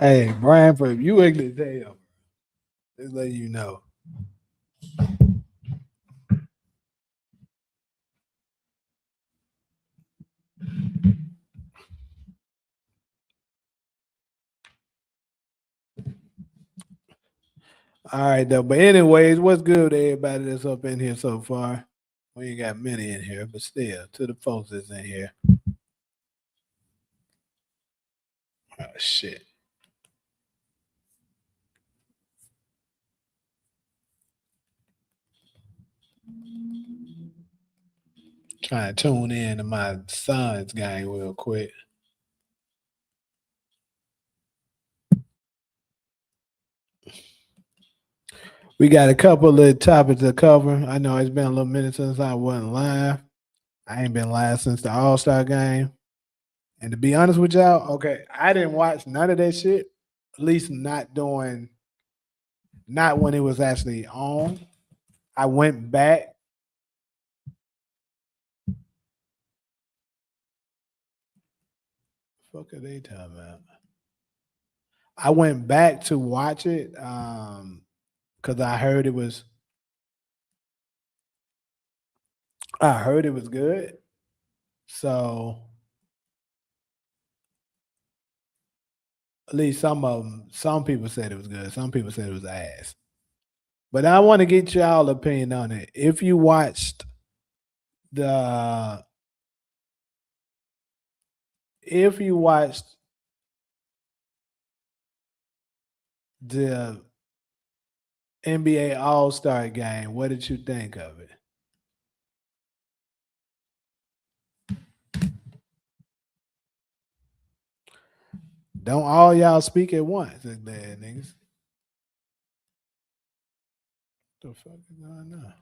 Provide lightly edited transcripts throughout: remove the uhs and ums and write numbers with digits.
Hey, Branford, you ugly damn. Just letting you know. All right, though. But anyways, what's good with everybody that's up in here so far? We ain't got many in here, but still, to the folks that's in here. Oh shit. Trying to tune in to my son's game real quick. We got a couple of topics to cover. I know it's been a little minute since I wasn't live. I ain't been live since the All-Star game. And to be honest with y'all, okay, I didn't watch none of that shit. At least not when it was actually on. I went back. Fuck are they talking about? I went back to watch it because I heard it was good. So at least some people said it was good. Some people said it was ass. But I want to get y'all opinion on it. If you watched the if you watched the NBA All-Star game, what did you think of it? Don't all y'all speak at once, bad niggas. What the fuck is going on?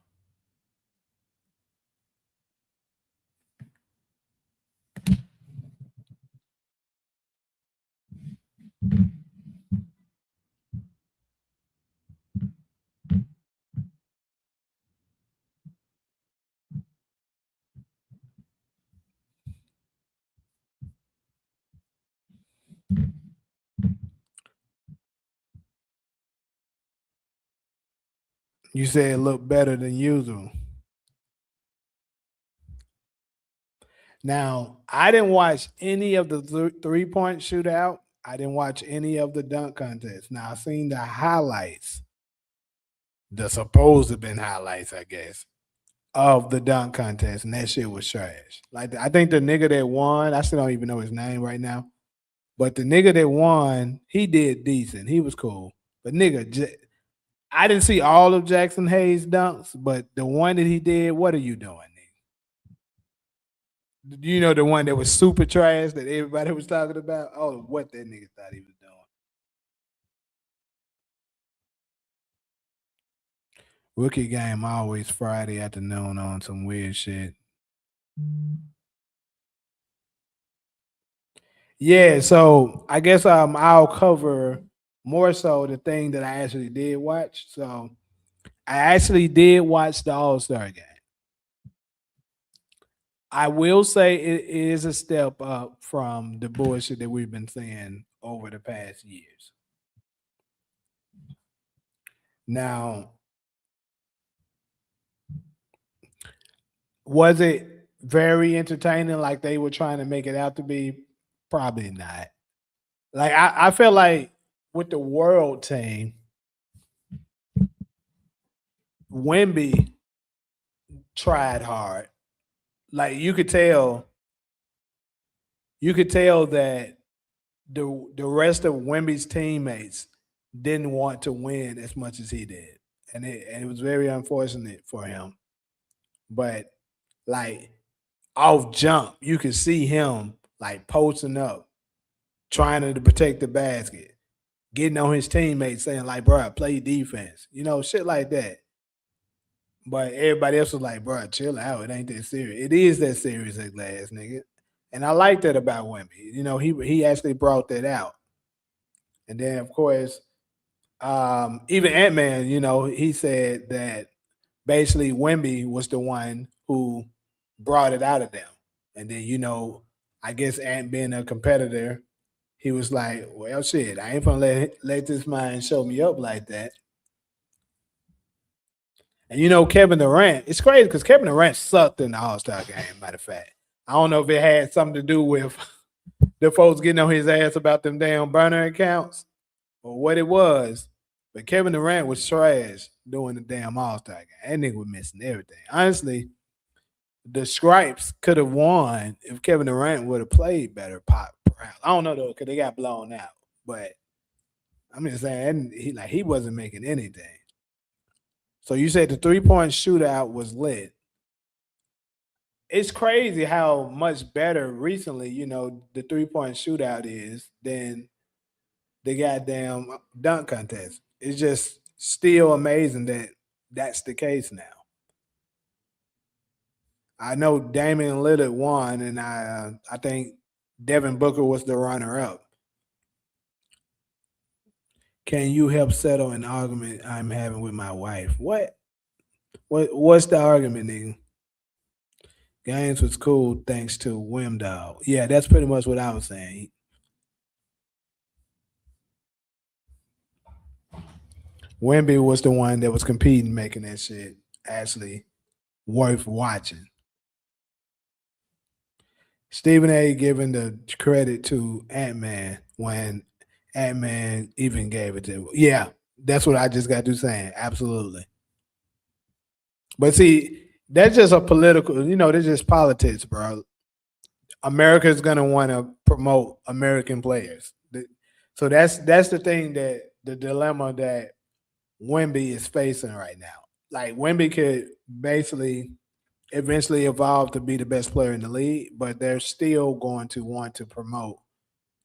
You say it looked better than usual. Now, I didn't watch any of the 3-point shootout. I didn't watch any of the dunk contest. Now, I seen the highlights, the supposed to have been highlights, I guess, of the dunk contest, and that shit was trash. Like, I think the nigga that won, I still don't even know his name right now, but the nigga that won, he did decent. He was cool. But nigga, I didn't see all of Jackson Hayes' dunks, but the one that he did, what are you doing, nigga? You know the one that was super trash that everybody was talking about? Oh, what that nigga thought he was doing. Rookie game always Friday afternoon on some weird shit. Yeah, so I guess I'll cover more so the thing that I actually did watch. So I actually did watch the All Star game. I will say it is a step up from the bullshit that we've been seeing over the past years. Now, was it very entertaining like they were trying to make it out to be? Probably not. Like I feel like with the world team, Wemby tried hard. Like you could tell that the rest of Wemby's teammates didn't want to win as much as he did, and it was very unfortunate for him. But like off jump, you could see him like posting up, trying to protect the basket, getting on his teammates, saying like, "Bro, play defense," shit like that. But everybody else was like, "Bro, chill out. It ain't that serious. It is that serious at last, nigga." And I like that about Wemby. He actually brought that out. And then of course, even Ant Man, he said that basically Wemby was the one who brought it out of them. And then, I guess Ant being a competitor, he was like, "Well, shit, I ain't gonna let this man show me up like that." And Kevin Durant, it's crazy because Kevin Durant sucked in the All Star game. Matter of fact, I don't know if it had something to do with the folks getting on his ass about them damn burner accounts or what it was. But Kevin Durant was trash doing the damn All Star game. That nigga was missing everything. Honestly, the Stripes could have won if Kevin Durant would have played better. Pop, I don't know though because they got blown out. But I'm just saying he wasn't making anything. So you said the 3-point shootout was lit. It's crazy how much better recently, the 3-point shootout is than the goddamn dunk contest. It's just still amazing that that's the case now. I know Damian Lillard won, and I think Devin Booker was the runner up. Can you help settle an argument I'm having with my wife? What? What's the argument, nigga? Games was cool thanks to Wimdall. Yeah, that's pretty much what I was saying. Wimby was the one that was competing, making that shit actually worth watching. Stephen A. giving the credit to Ant Man when Ant Man even gave it to. Yeah, that's what I just got to saying. Absolutely. But see, that's just a political. That's just politics, bro. America is gonna want to promote American players. So that's the thing that the dilemma that Wemby is facing right now. Like Wemby could basically eventually evolve to be the best player in the league, but they're still going to want to promote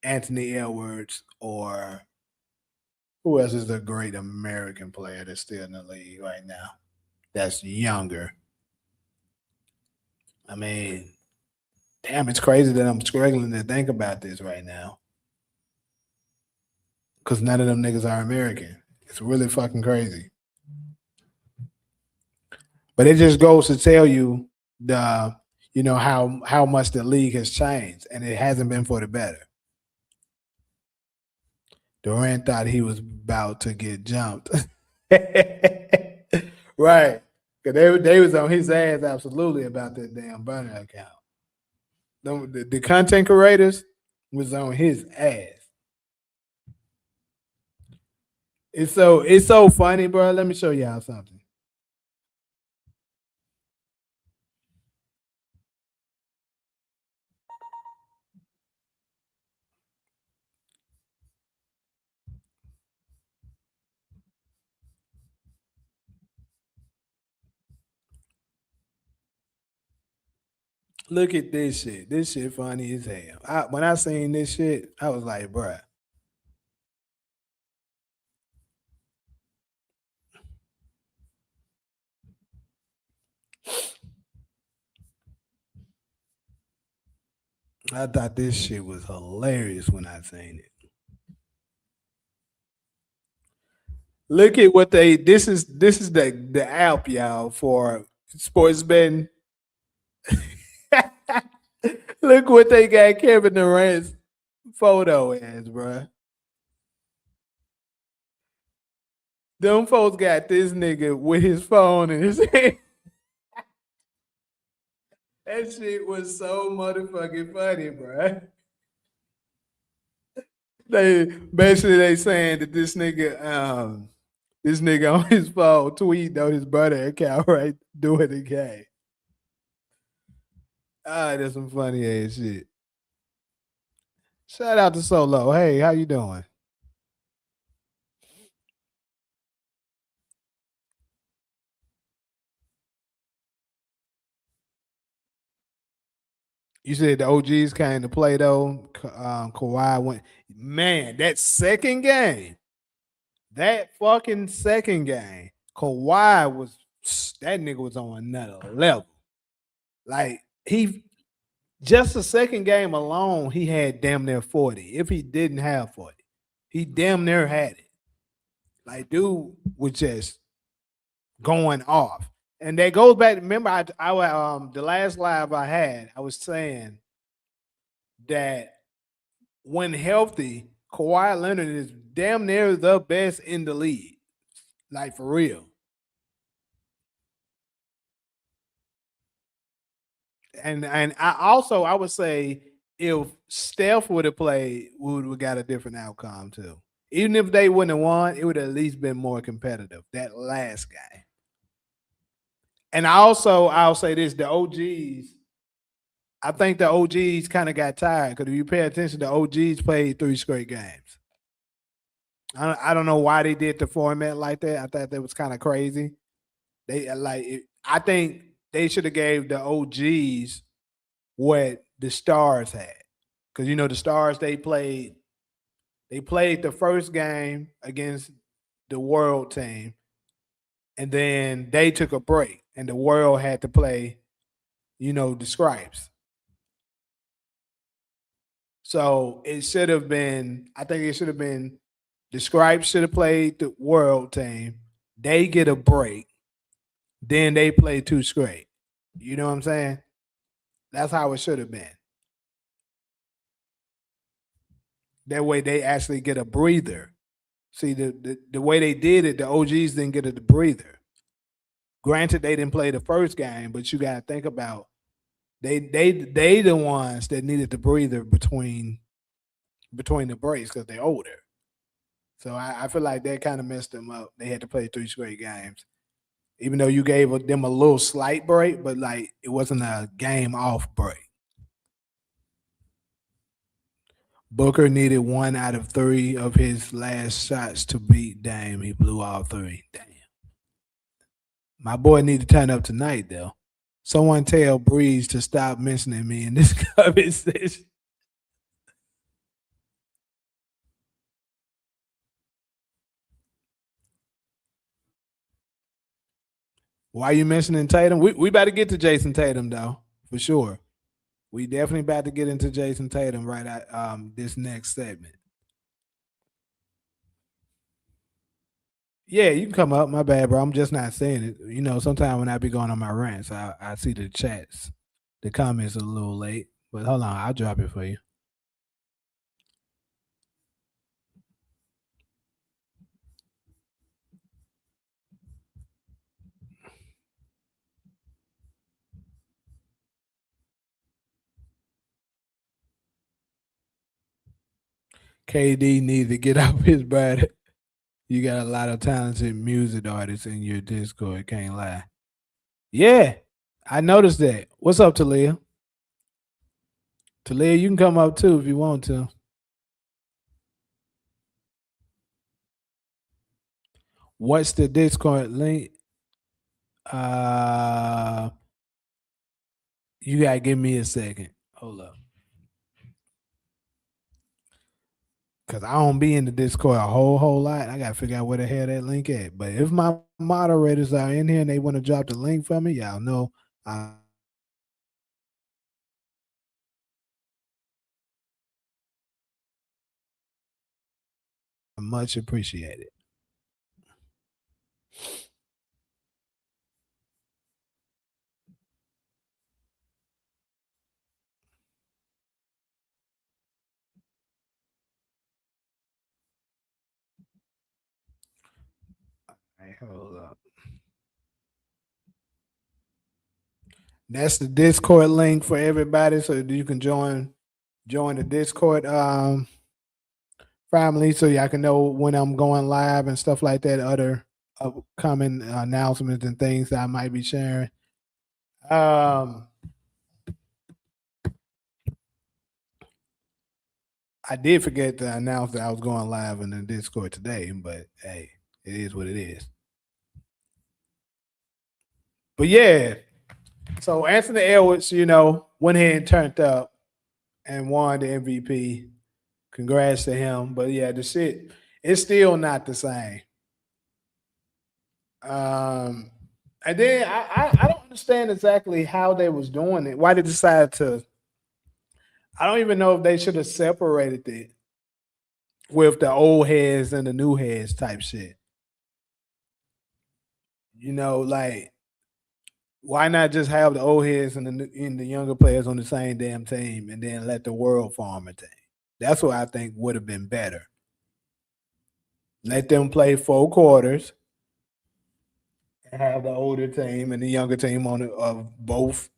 Anthony Edwards or who else is a great American player that's still in the league right now that's younger. I mean, damn, it's crazy that I'm struggling to think about this right now because none of them niggas are American. It's really fucking crazy. But it just goes to tell you the how much the league has changed, and it hasn't been for the better. Durant thought he was about to get jumped. Right. Because they was on his ass absolutely about that damn burner account. The content creators was on his ass. It's so funny, bro. Let me show y'all something. Look at this shit. This shit funny as hell. When I seen this shit, I was like, bruh. I thought this shit was hilarious when I seen it. Look at what they. This is the app, y'all, for sports betting. Look what they got Kevin Durant's photo as, bruh. Them folks got this nigga with his phone in his hand. That shit was so motherfucking funny, bruh. They saying that this nigga on his phone tweeting on his brother account right doing the game. Ah, that's some funny ass shit. Shout out to Solo. Hey, how you doing? You said the OGs came to play though. Kawhi went. Man, that second game, that fucking second game, Kawhi was that nigga was on another level. Like he just the second game alone, he had damn near 40. If he didn't have 40, he damn near had it. Like dude was just going off. And that goes back. Remember, the last live I had, I was saying that when healthy, Kawhi Leonard is damn near the best in the league. Like for real. And I would say if Steph would have played, we would have got a different outcome too. Even if they wouldn't have won, it would have at least been more competitive. That last guy. And I'll say this: the OGs. I think the OGs kind of got tired because if you pay attention, the OGs played 3 straight games. I don't know why they did the format like that. I thought that was kind of crazy. I think they should have gave the OGs what the Stars had, because the Stars they played the first game against the World team, and then they took a break, and the World had to play, the Scripes. So it should have been. I think it should have been the Scripes should have played the World team. They get a break, then they play 2 straight. You know what I'm saying? That's how it should have been. That way they actually get a breather. See, the way they did it, the OGs didn't get a breather. Granted, they didn't play the first game, but you got to think about they the ones that needed the breather between the breaks because they're older. So I feel like that kind of messed them up. They had to play 3 straight games, even though you gave them a little slight break, but like it wasn't a game off break. Booker needed 1 out of 3 of his last shots to beat Dame. He blew all 3. Damn. My boy need to turn up tonight, though. Someone tell Breeze to stop mentioning me in this conversation. Why you mentioning Tatum? We about to get to Jayson Tatum though, for sure. We definitely about to get into Jayson Tatum right at this next segment. Yeah, you can come up. My bad, bro. I'm just not saying it. Sometimes when I be going on my rants, I see the chats, the comments a little late. But hold on, I'll drop it for you. KD needs to get off his body. You got a lot of talented music artists in your Discord. Can't lie. Yeah, I noticed that. What's up, Talia? Talia, you can come up too if you want to. What's the Discord link? Uh, you gotta give me a second. Hold up, cause I don't be in the Discord a whole lot. I gotta figure out where the hell that link at. But if my moderators are in here and they want to drop the link for me, y'all know I much appreciate it. hold up. That's the Discord link for everybody, so you can join the Discord family, so y'all can know when I'm going live and stuff like that. Other upcoming announcements and things that I might be sharing. Um, I did forget to announce that I was going live in the Discord today, but hey, it is what it is. But yeah, so Anthony Edwards, went ahead and turned up and won the MVP. Congrats to him. But yeah, the shit, it's still not the same. Um, and then I don't understand exactly how they was doing it. Why they decided to. I don't even know if they should have separated it with the old heads and the new heads type shit. Like why not just have the old heads and the younger players on the same damn team and then let the world form a team? That's what I think would have been better. Let them play 4 quarters and have the older team and the younger team on of both,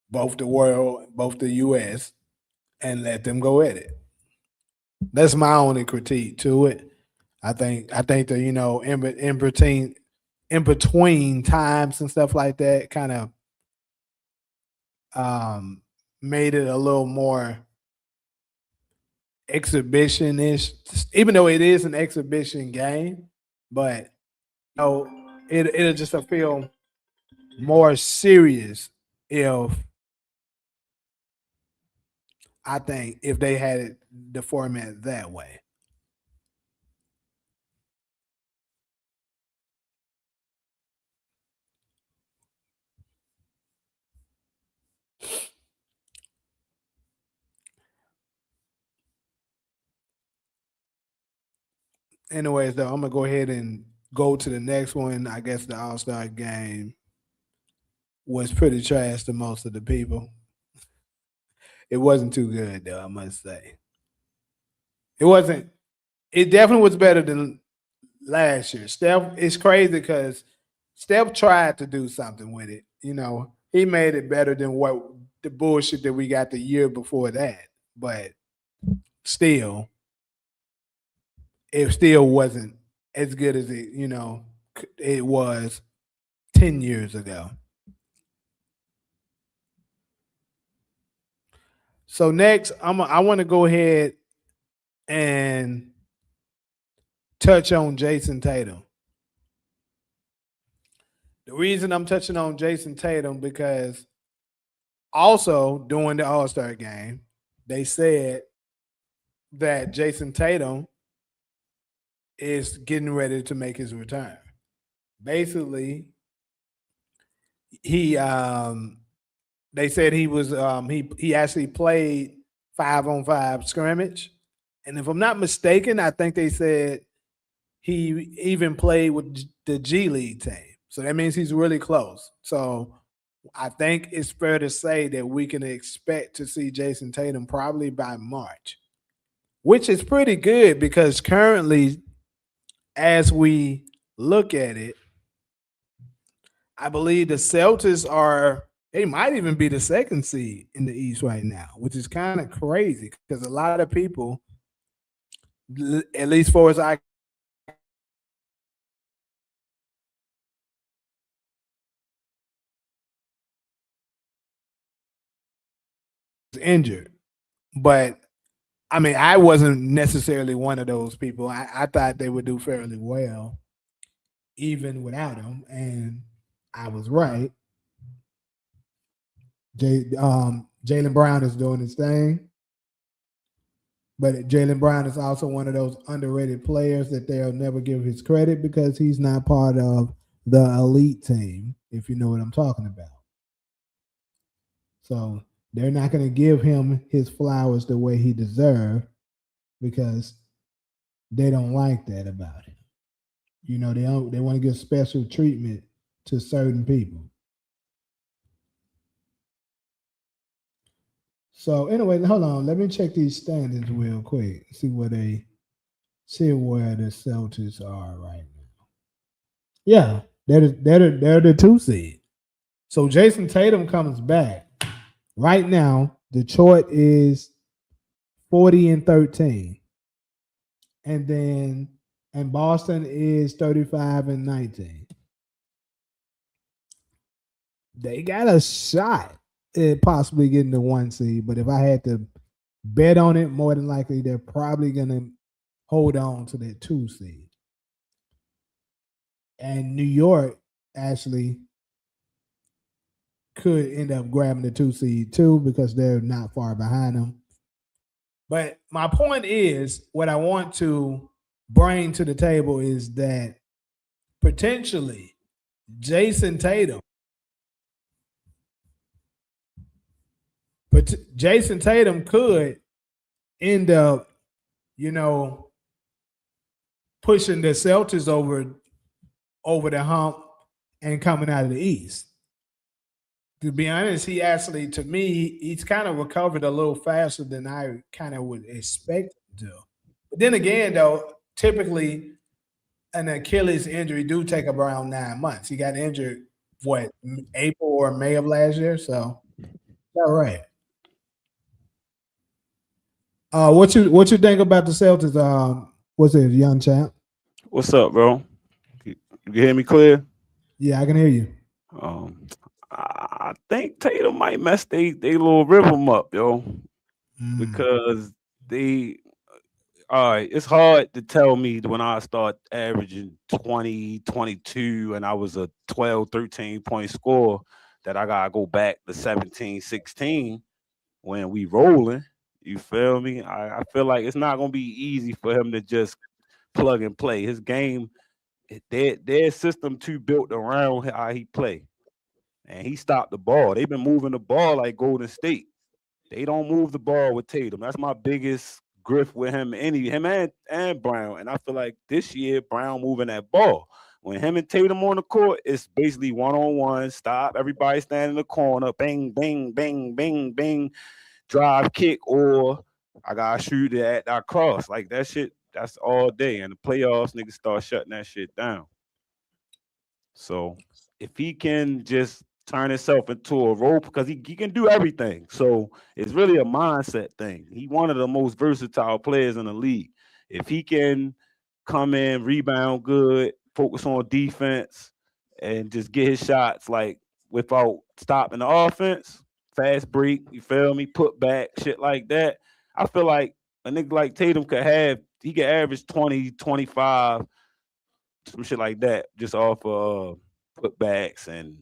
both the world, both the U.S. and let them go at it. That's my only critique to it. I think that in between times and stuff like that kind of made it a little more exhibition-ish, even though it is an exhibition game, but it'll just feel more serious if I think if they had it the format that way. Anyways, though, I'm gonna go ahead and go to the next one. I guess the All-Star game was pretty trash to most of the people. It wasn't too good though, I must say. It wasn't. It definitely was better than last year. Steph, it's crazy because Steph tried to do something with it. He made it better than what the bullshit that we got the year before that. But still, it still wasn't as good as it was 10 years ago. So next, I want to go ahead and touch on Jayson Tatum. The reason I'm touching on Jayson Tatum because also during the All-Star game, they said that Jayson Tatum is getting ready to make his return. Basically, he they said he was he actually played 5-on-5 scrimmage, and if I'm not mistaken, I think they said he even played with the G League team. So that means he's really close. So I think it's fair to say that we can expect to see Jayson Tatum probably by March, which is pretty good because currently, as we look at it, I believe the Celtics they might even be the second seed in the East right now, which is kind of crazy because a lot of people, at least for as I was injured. But I mean, I wasn't necessarily one of those people. I thought they would do fairly well, even without him. And I was right. Jaylen Brown is doing his thing. But Jaylen Brown is also one of those underrated players that they'll never give his credit because he's not part of the elite team, if you know what I'm talking about. So they're not going to give him his flowers the way he deserves because they don't like that about him. They want to give special treatment to certain people. So anyway, hold on. Let me check these standings real quick. See where the Celtics are right now. Yeah, they're the 2 seed. So Jayson Tatum comes back. Right now, Detroit is 40-13. And Boston is 35-19. They got a shot at possibly getting the 1 seed, but if I had to bet on it, more than likely they're probably gonna hold on to that 2 seed. And New York actually could end up grabbing the 2 seed too because they're not far behind them. But my point is, what I want to bring to the table is that potentially Jayson Tatum, but Jayson Tatum could end up, you know, pushing the Celtics over the hump and coming out of the East. To be honest, he actually, to me, he's kind of recovered a little faster than I kind of would expect him to. But then again, though, typically an Achilles injury do take around 9 months. He got injured what, April or May of last year. So all right. What you think about the Celtics? What's it, young champ? What's up, bro? You hear me clear? Yeah, I can hear you. Um, I think Tatum might mess they little rhythm up, yo, Mm. because they all right, it's hard to tell me when I start averaging 20, 22, and I was a 12, 13 point scorer that I gotta go back to 17, 16 when we rolling. You feel me? I feel like it's not gonna be easy for him to just plug and play. His game, their system too built around how he play. And he stopped the ball. They've been moving the ball like Golden State. They don't move the ball with Tatum. That's my biggest grift with him. Him and Brown. And I feel like this year Brown moving that ball. When him and Tatum on the court, it's basically 1-on-1. Stop. Everybody stand in the corner. Bang, bang, bang, bang, bang. Drive, kick, or I gotta shoot it at that cross. Like that shit. That's all day. And the playoffs, niggas start shutting that shit down. So if he can just turn himself into a role, because he can do everything. So it's really a mindset thing. He one of the most versatile players in the league. If he can come in, rebound good, focus on defense, and just get his shots like without stopping the offense, fast break, you feel me, put back, shit like that. I feel like a nigga like Tatum he could average 20, 25 some shit like that, just off putbacks and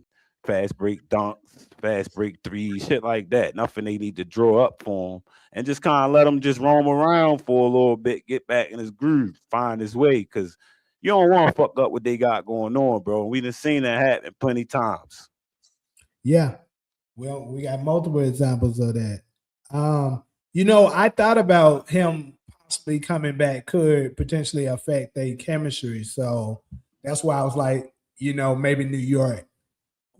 fast break dunks, fast break threes, shit like that. Nothing they need to draw up for him, and just kind of let him just roam around for a little bit, get back in his groove, find his way, because you don't want to fuck up what they got going on, bro. We done seen that happen plenty times. Yeah. Well, we got multiple examples of that. I thought about him possibly coming back could potentially affect their chemistry. So that's why I was like, maybe New York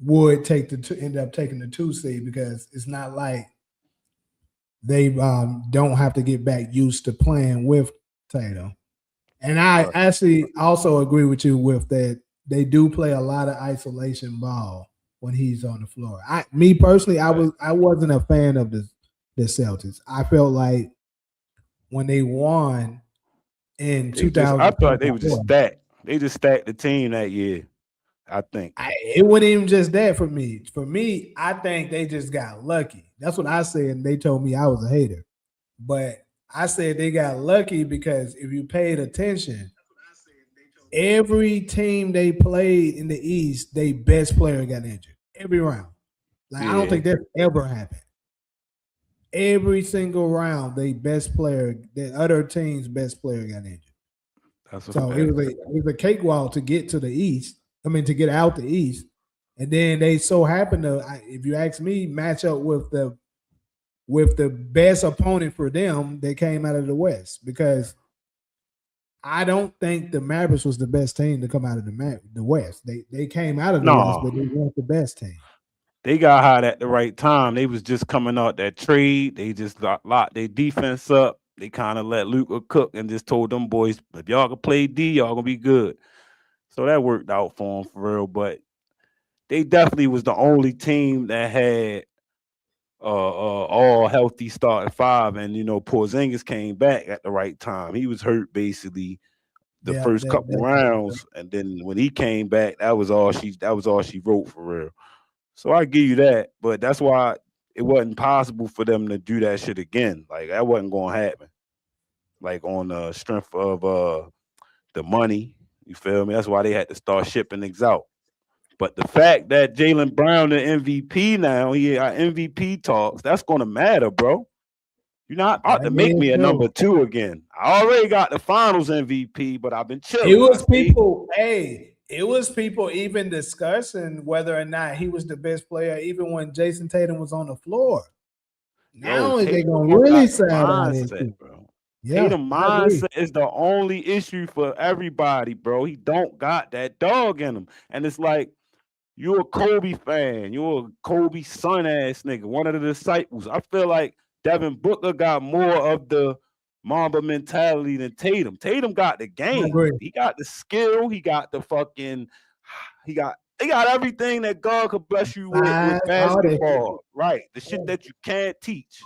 would end up taking the 2 seed because it's not like they don't have to get back used to playing with Tatum. And I Right. actually also agree with you with that. They do play a lot of isolation ball when he's on the floor. Me personally, Right. I wasn't a fan of the Celtics. I felt like when they won in I feel like they were just 2024, stacked. They just stacked the team that year, I think. it wasn't even just that for me. For me, I think they just got lucky. That's what I said, and they told me I was a hater. But I said they got lucky because if you paid attention, every team they played in the East, their best player got injured every round. Like I don't Yeah, think that's ever happened. Every single round, the other team's best player got injured. that's a So fact. it was a cakewalk to get to the East. I mean, to get out the East, and then they so happen to, if you ask me, match up with the best opponent for them. They came out of the West because I don't think the Mavericks was the best team to come out of the West. They came out of the West, No, but they weren't the best team. they got hot at the right time. They was just coming out that trade. They just locked their defense up. They kind of let Luca cook and just told them boys, if y'all can play D, y'all gonna be good. So that worked out for him for real. But they definitely was the only team that had all healthy starting five, and Porzingis came back at the right time. He was hurt basically the Yeah, first couple rounds, and then when he came back, that was all she wrote for real. So I give you that, but that's why it wasn't possible for them to do that shit again. Like that wasn't gonna happen. Like on the strength of the money, you feel me? That's why they had to start shipping niggas out. But the fact that Jaylen Brown the MVP now, he got MVP talks, that's gonna matter, bro. You're not about to that make is me a true. number two again. I already got the finals MVP, but I've been It chilling. I was stayed. people, hey, it was people even discussing whether or not he was the best player, even when Jayson Tatum was on the floor. Yo, Now is they Tatum gonna don't really got the sell that mindset, issue. bro. Yeah, Tatum I agree. mindset is the only issue for everybody, bro. He don't got that dog in him. And it's like, you're a Kobe fan. You're a Kobe son ass nigga, one of the disciples. I feel like Devin Booker got more of the Mamba mentality than Tatum. Tatum got the I game. agree. He got the skill. He got the fucking. He got everything that God could bless you with Size, all that shit. basketball. Right, the shit that you can't teach.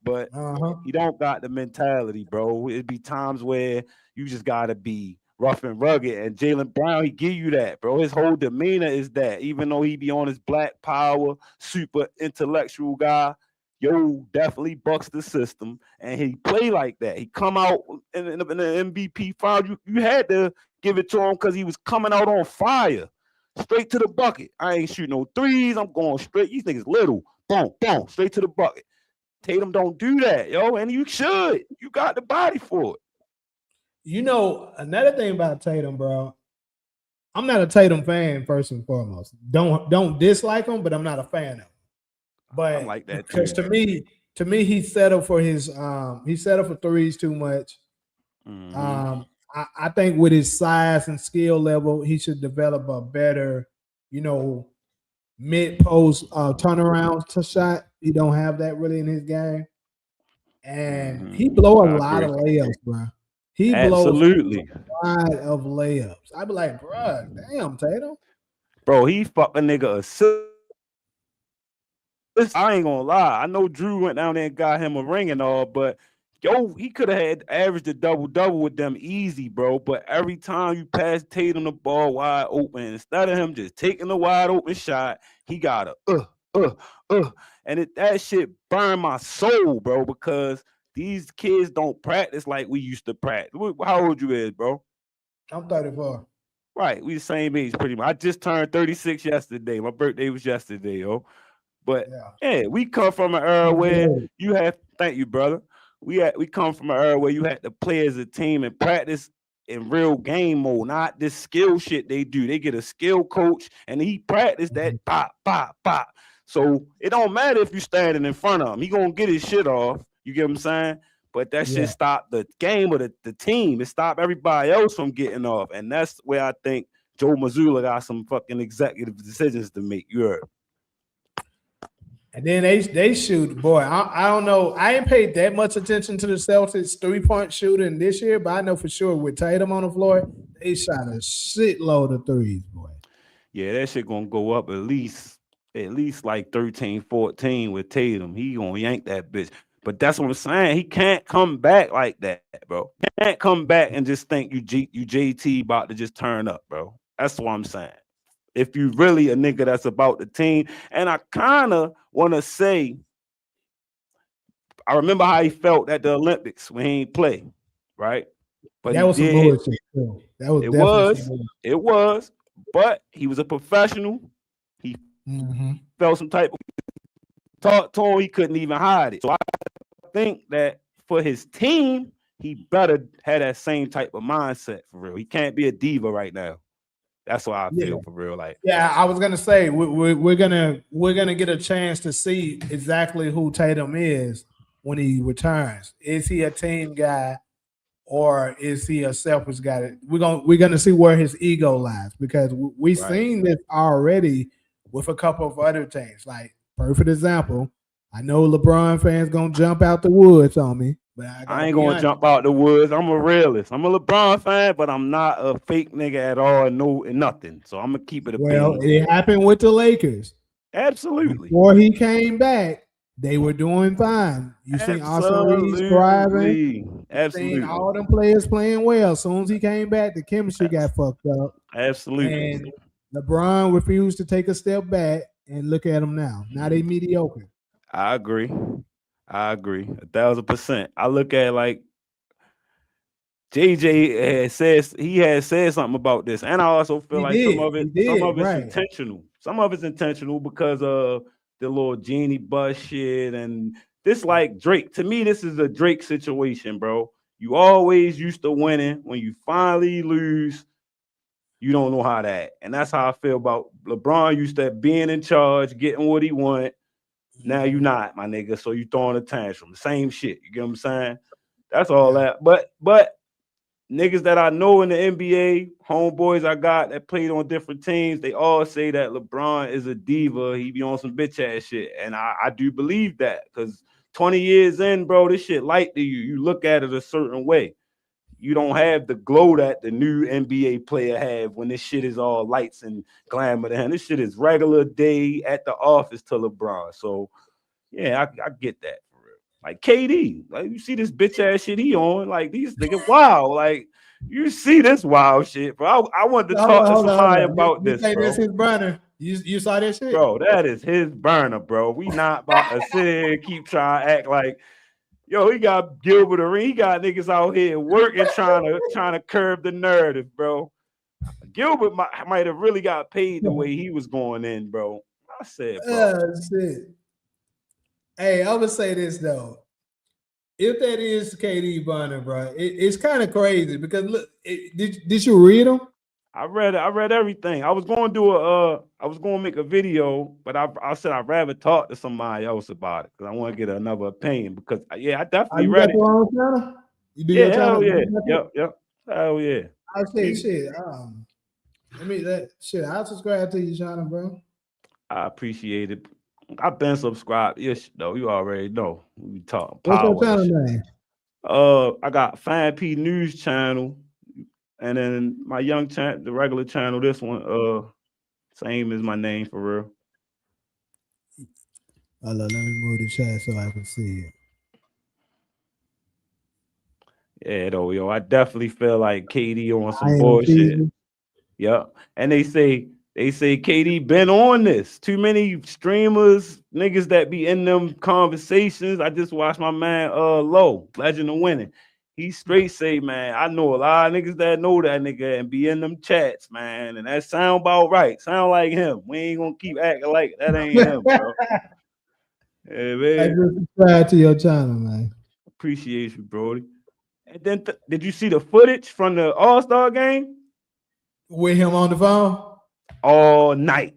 But Uh-huh. he don't got the mentality, bro. It'd be times where you just gotta be rough and rugged. And Jaylen Brown, he give you that, bro. His whole demeanor is that. Even though he be on his black power, super intellectual guy, yo, definitely bucks the system. And he play like that. He come out in the MVP final. You had to give it to him because he was coming out on fire. Straight to the bucket. I ain't shooting no threes. I'm going straight. These niggas little. Boom, boom, straight to the bucket. Tatum don't do that, yo, and you should. You got the body for it. Another thing about Tatum, bro. I'm not a Tatum fan first and foremost. Don't dislike him, but I'm not a fan of him. I'm But like that because too. to me, he settled for he settled for threes too much. Mm-hmm. I think with his size and skill level, he should develop a better, you know, mid post turnaround to shot. He don't have that really in his game, and he Mm-hmm. blow a I lot agree. of layups, bro. He blows Absolutely. a lot of layups. I'd be like, bro, damn, Tatum. Bro, he fuck a nigga assist. I ain't gonna lie. I know Drew went down there and got him a ring and all, but yo, he could have had averaged a double double with them easy, bro. But every time you pass Tatum the ball wide open, instead of him just taking the wide open shot, he got a uh, uh, and that shit burned my soul, bro. Because these kids don't practice like we used to practice. How old you is, bro? I'm 34. Right, we the same age pretty much. I just turned 36 yesterday. My birthday was yesterday, yo. But Yeah. yeah, we come from an era where you have thank you, brother. We come from an era where you had to play as a team and practice in real game mode, not this skill shit they do. They get a skill coach and he practice that pop, pop, pop. So it don't matter if you standing in front of him. He gonna get his shit off. You get what I'm saying? But that shit Yeah. stopped the game of the team. It stopped everybody else from getting off. And that's where I think Joe Mazzulla got some fucking executive decisions to make. You heard? And then they shoot, boy. I don't know. I ain't paid that much attention to the Celtics 3-point shooting this year, but I know for sure with Tatum on the floor, they shot a shitload of threes, boy. Yeah, that shit gonna go up at least like 13, 14 with Tatum. He gonna yank that bitch. But that's what I'm saying. He can't come back like that, bro. He can't come back and just think you JT about to just turn up, bro. That's what I'm saying. If you really a nigga that's about the team, and I kind of want to say, I remember how he felt at the Olympics when he ain't play, right? But That he was some did. bullshit too. That was It definitely some was, bullshit. it was, but he was a professional. He Mm-hmm. felt some type of talk to him. He couldn't even hide it. So I think that for his team, he better have that same type of mindset for real. He can't be a diva right now. That's what I Yeah. feel for real. Like, Yeah, I was gonna say we're gonna get a chance to see exactly who Tatum is when he returns. Is he a team guy or is he a selfish guy? We're gonna see where his ego lies because we right. seen this already with a couple of other teams. Like perfect example, I know LeBron fans gonna jump out the woods on me, But I I gotta ain't be gonna honest. jump out the woods. I'm a realist. I'm a LeBron fan, but I'm not a fake nigga at all. No, and nothing. So I'm gonna keep it a Well, bean. it happened with the Lakers. Absolutely, Before he came back, they were doing fine. You seen Austin Reeves thriving. absolutely, You seen absolutely, all them players playing well. As soon as he came back, the chemistry got fucked up. absolutely. And LeBron refused to take a step back. And look at them now. Now they mediocre. I agree. I agree 1,000%. I look at like JJ had said something about this, and I also feel He like did. He some did. of it's Right. intentional. Some of it's intentional because of the little genie bus shit, and this like Drake. To me, this is a Drake situation, bro. You always used to winning. When you finally lose, you don't know how to act, and that's how I feel about LeBron. Used to being in charge, getting what he want. Now you not, my nigga. So you throwing a tantrum. Same shit. You get what I'm saying? That's all Yeah. that. But niggas that I know in the NBA, homeboys I got that played on different teams, they all say that LeBron is a diva. He be on some bitch ass shit. And I do believe that because 20 years in, bro, this shit light to you. You look at it a certain way. You don't have the glow that the new NBA player have when this shit is all lights and glamour to him. This shit is regular day at the office to LeBron. So yeah, I get that for real. Like KD, like you see this bitch ass shit he on, like these niggas, wow, like you see this wild shit, bro. I wanted to Hold talk on, to hold on, hold somebody on. about You this, say this bro. his burner? You saw that shit? Bro, that is his burner, bro. We not about to sit here and keep trying to act like, yo, he got Gilbert Arenas. He got niggas out here working, trying to curb the narrative, bro. Gilbert might have really got paid the way he was going in, bro. I said, bro. Shit. Hey, I would say this though. If that is KD Bonner, bro, it's kind of crazy because look, did you read him? I read everything. I was going to I was going to make a video, but I said I'd rather talk to somebody else about it because I want to get another opinion. Because yeah, I Oh, definitely you read got it. your own channel? You do your Yeah, channel? hell yeah, yep, hell yeah. I say You, shit. Let me that shit. I'll subscribe to your channel, bro. I appreciate it. I've been subscribed. Yes, though you already know we talk What's your power and channel shit. name? I got Fan P News channel, and then my young channel, the regular channel. This one, same as my name for real. Hold on, let me move the chat so I can see it. Yeah, though, yo, I definitely feel like KD on I some ain't no bullshit. cheesy. Yep. And they say KD been on this. Too many streamers, niggas that be in them conversations. I just watched my man Low, Legend of Winning. He straight say, man, I know a lot of niggas that know that nigga and be in them chats, man. And that sound about right. Sound like him. We ain't gonna keep acting like that ain't him, bro. Yeah, I man. just subscribe to your channel, man. Appreciate you, Brody. And then did you see the footage from the All-Star game? With him on the phone. All night.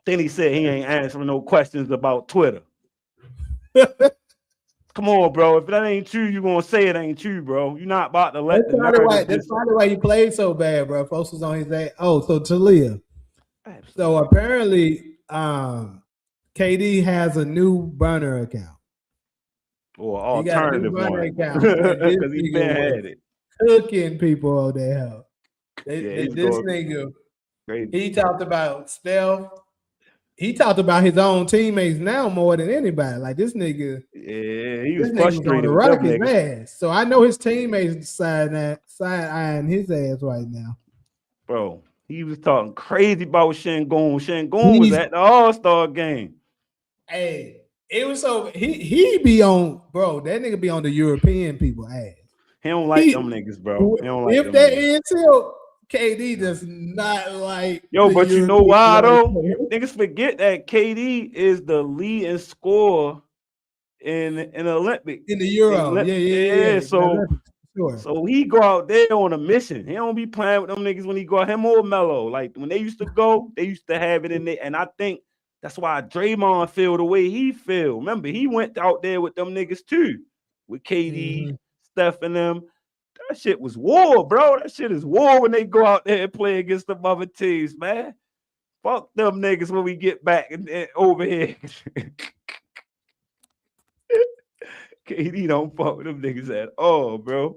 Then he said he ain't answering no questions about Twitter. Come on, bro. If that ain't true, you gonna say it ain't true, bro. You're not about to let the narrative That's just probably why he played so bad, bro. Folks was on his ass. Oh, so Talia. So absolutely. apparently, KD has a new burner account. Or He got a new alternative burner one. account, and this Because he nigga been was had it. cooking people on their hell. Yeah, he's This going nigga, crazy. he talked about Steph. He talked about his own teammates now more than anybody. Like Yeah, he was this nigga was on the frustrated with them Rockets niggas. ass. So I know his teammates side eyeing his ass right now. Bro, he was talking crazy about Shengun. Shengun was He's at the All-Star game. Hey, it was so he be on, bro. That nigga be on the European people ass. He don't like He them niggas, bro. He don't like if them that niggas. is him, KD does not like Yo, the but you know European why like though? that. Niggas forget that KD is the leading scorer in Olympic. In the Euro. Yeah, Yeah. The Olympics, sure. so he go out there on a mission. He don't be playing with them niggas when he go out. Him or Melo. Like when they used to go, they used to have it in there. And I think that's why Draymond feel the way he feel. Remember, he went out there with them niggas too, with KD, Mm-hmm. Steph, and them. That shit was war, bro. That shit is war when they go out there and play against the other teams, man. Fuck them niggas when we get back and over here. KD don't fuck with them niggas at all, bro.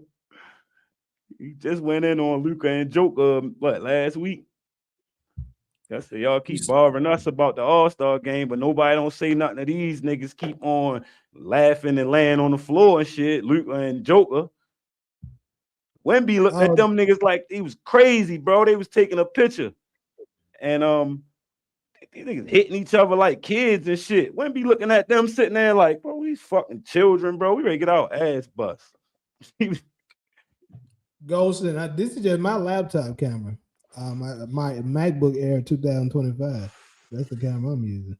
He just went in on Luka and Joker, last week? I said, y'all keep bothering us about the All-Star game, but nobody don't say nothing to these niggas. Keep on laughing and laying on the floor and shit. Luka and Joker. Wemby looked at them niggas like he was crazy, bro. They was taking a picture. And these niggas hitting each other like kids and shit. Wemby looking at them sitting there like, bro, these fucking children, bro. We ready to get our ass bust. Ghost, and this is just my laptop camera. My MacBook Air 2025. That's the camera I'm using.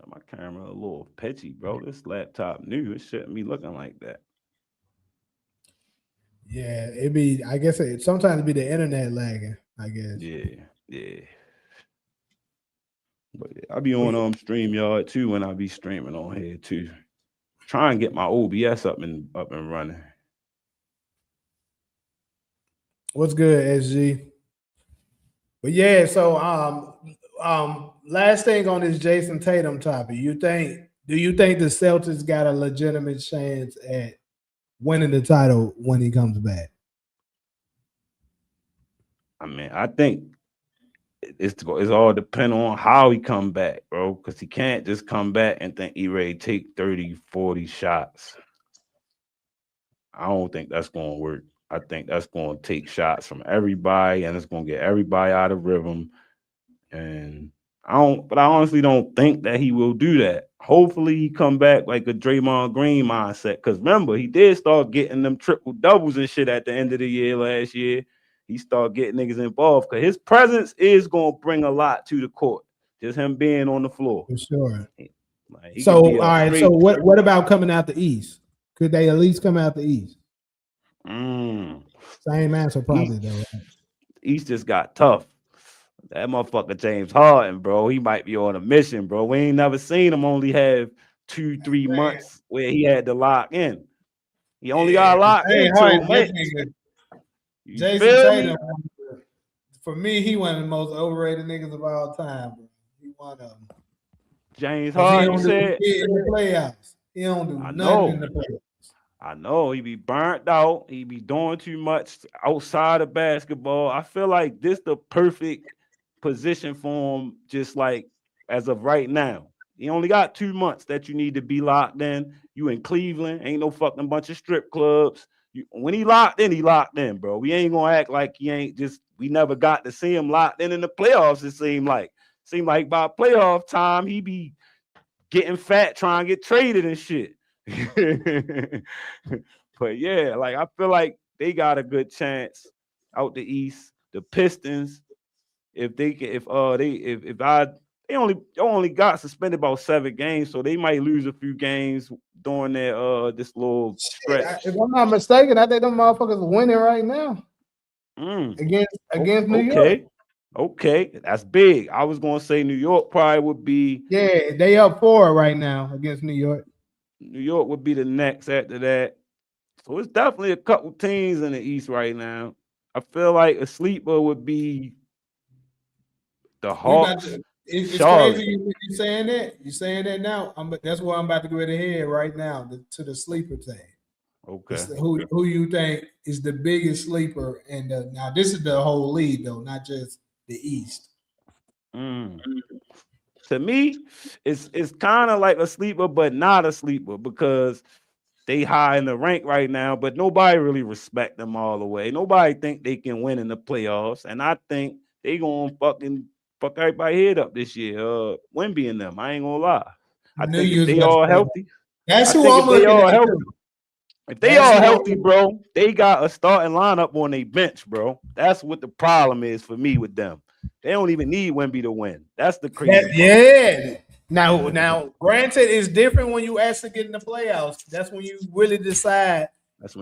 My camera a little pitchy, bro. This laptop new. It shouldn't be looking like that. Yeah, it'd be. I guess it sometimes be the internet lagging. I guess. Yeah. But yeah, I be on StreamYard too when I be streaming on here too. Try and get my OBS up and running. What's good, SG? But yeah, so last thing on this Jayson Tatum topic, do you think the Celtics got a legitimate chance at winning the title when he comes back? I mean, I think it's all depend on how he come back, bro, because he can't just come back and think he ready to take 30, 40 shots. I don't think that's going to work. I think that's going to take shots from everybody, and it's going to get everybody out of rhythm. And I honestly don't think that he will do that. Hopefully, he come back like a Draymond Green mindset. Because remember, he did start getting them triple doubles and shit at the end of the year last year. He started getting niggas involved because his presence is going to bring a lot to the court. Just him being on the floor. For sure. Like, so, all right. So, what about coming out the East? Could they at least come out the East? Same answer, probably, though. Right? East just got tough. That motherfucker James Harden, bro, he might be on a mission, bro. We ain't never seen him only have 2-3 months where he had to lock in. He only got locked in 2 months. Jayson Tatum, for me, he one of the most overrated niggas of all time, bro. He one of them. James Harden said in the playoffs. He don't do nothing in the playoffs. I know he be burnt out. He be doing too much outside of basketball. I feel like this the perfect position for him, just like as of right now. He only got 2 months that you need to be locked in. You in Cleveland, ain't no fucking bunch of strip clubs. When he locked in, bro. We ain't gonna act like he ain't just. We never got to see him locked in the playoffs. It seemed like by playoff time he be getting fat, trying to get traded and shit. But yeah, like I feel like they got a good chance out the East. The Pistons, they only got suspended about 7 games, so they might lose a few games during their this little stretch. If I'm not mistaken, I think them motherfuckers are winning right now against New York. Okay, that's big. I was gonna say New York probably would be. Yeah, they up 4 right now against New York. New York would be the next after that. So it's definitely a couple teams in the East right now. I feel like a sleeper would be the Hawks. It's crazy you saying that. You saying that now. That's why I'm about to go ahead right now to the sleeper thing. Okay. Who you think is the biggest sleeper? And now this is the whole league though, not just the East. To me, it's kind of like a sleeper, but not a sleeper because they high in the rank right now, but nobody really respect them all the way. Nobody think they can win in the playoffs, and I think they gonna fucking fuck everybody head up this year. Wemby and them, I ain't gonna lie. I think if they all healthy, that's who I'm looking at. If they all healthy, bro, they got a starting lineup on their bench, bro. That's what the problem is for me with them. They don't even need Wemby to win. That's the crazy. Yeah. Now, granted, it's different when you actually get in the playoffs. That's when you really decide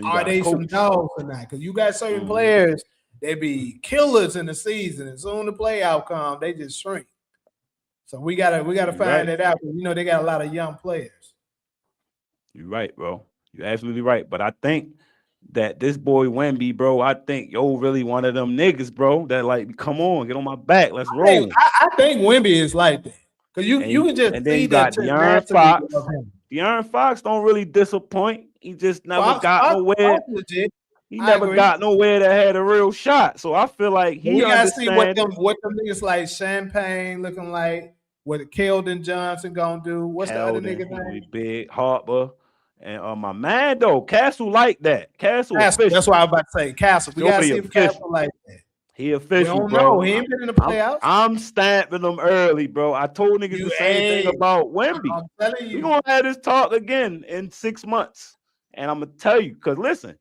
are they some dogs or not. Because you got certain players, they be killers in the season. As soon as the playoff come, they just shrink. So we gotta find that out. You know, they got a lot of young players. You're right, bro. You're absolutely right. But I think that this boy Wemby, bro, I think really one of them niggas, bro, that like, come on, get on my back. Let's roll. I think Wemby is like that. Because you can just and then you got De'Aaron Fox. De'Aaron Fox don't really disappoint. He just never got Fox nowhere. legit. He I never agree. got nowhere that had a real shot. So I feel like But he we gotta see what understands. them niggas like Champagne looking like. What Keldon Johnson gonna do? What's the other Keldon, nigga he gonna be name? big. Harper and my man though, Castle like that. Castle Castle. That's official. what I was about to say. Castle. We gotta Shorty see if Castle official. like that. He We official, don't know. He bro. ain't been in the I'm playoffs. I'm stamping them early, bro. I told niggas You the same thing ain't. about Wemby. I'm telling We you. gonna have this talk again in 6 months, and I'm gonna tell you because listen,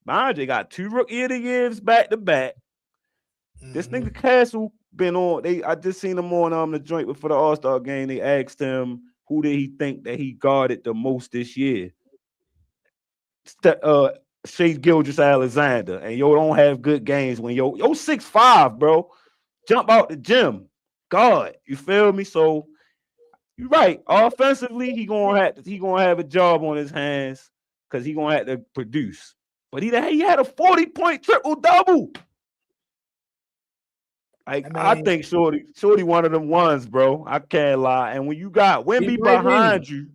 Andre got 2 rookie of the years back to back. This nigga Castle been on. I just seen him on the joint before the All-Star game. They asked him who did he think that he guarded the most this year. Shea Gilgeous Alexander, and yo don't have good games when yo 6'5", bro. Jump out the gym. God, you feel me? So you're right. Offensively, he gonna have a job on his hands because he gonna have to produce. But he had a 40-point triple-double. I think Shorty one of them ones, bro. I can't lie. And when you got Wemby behind you,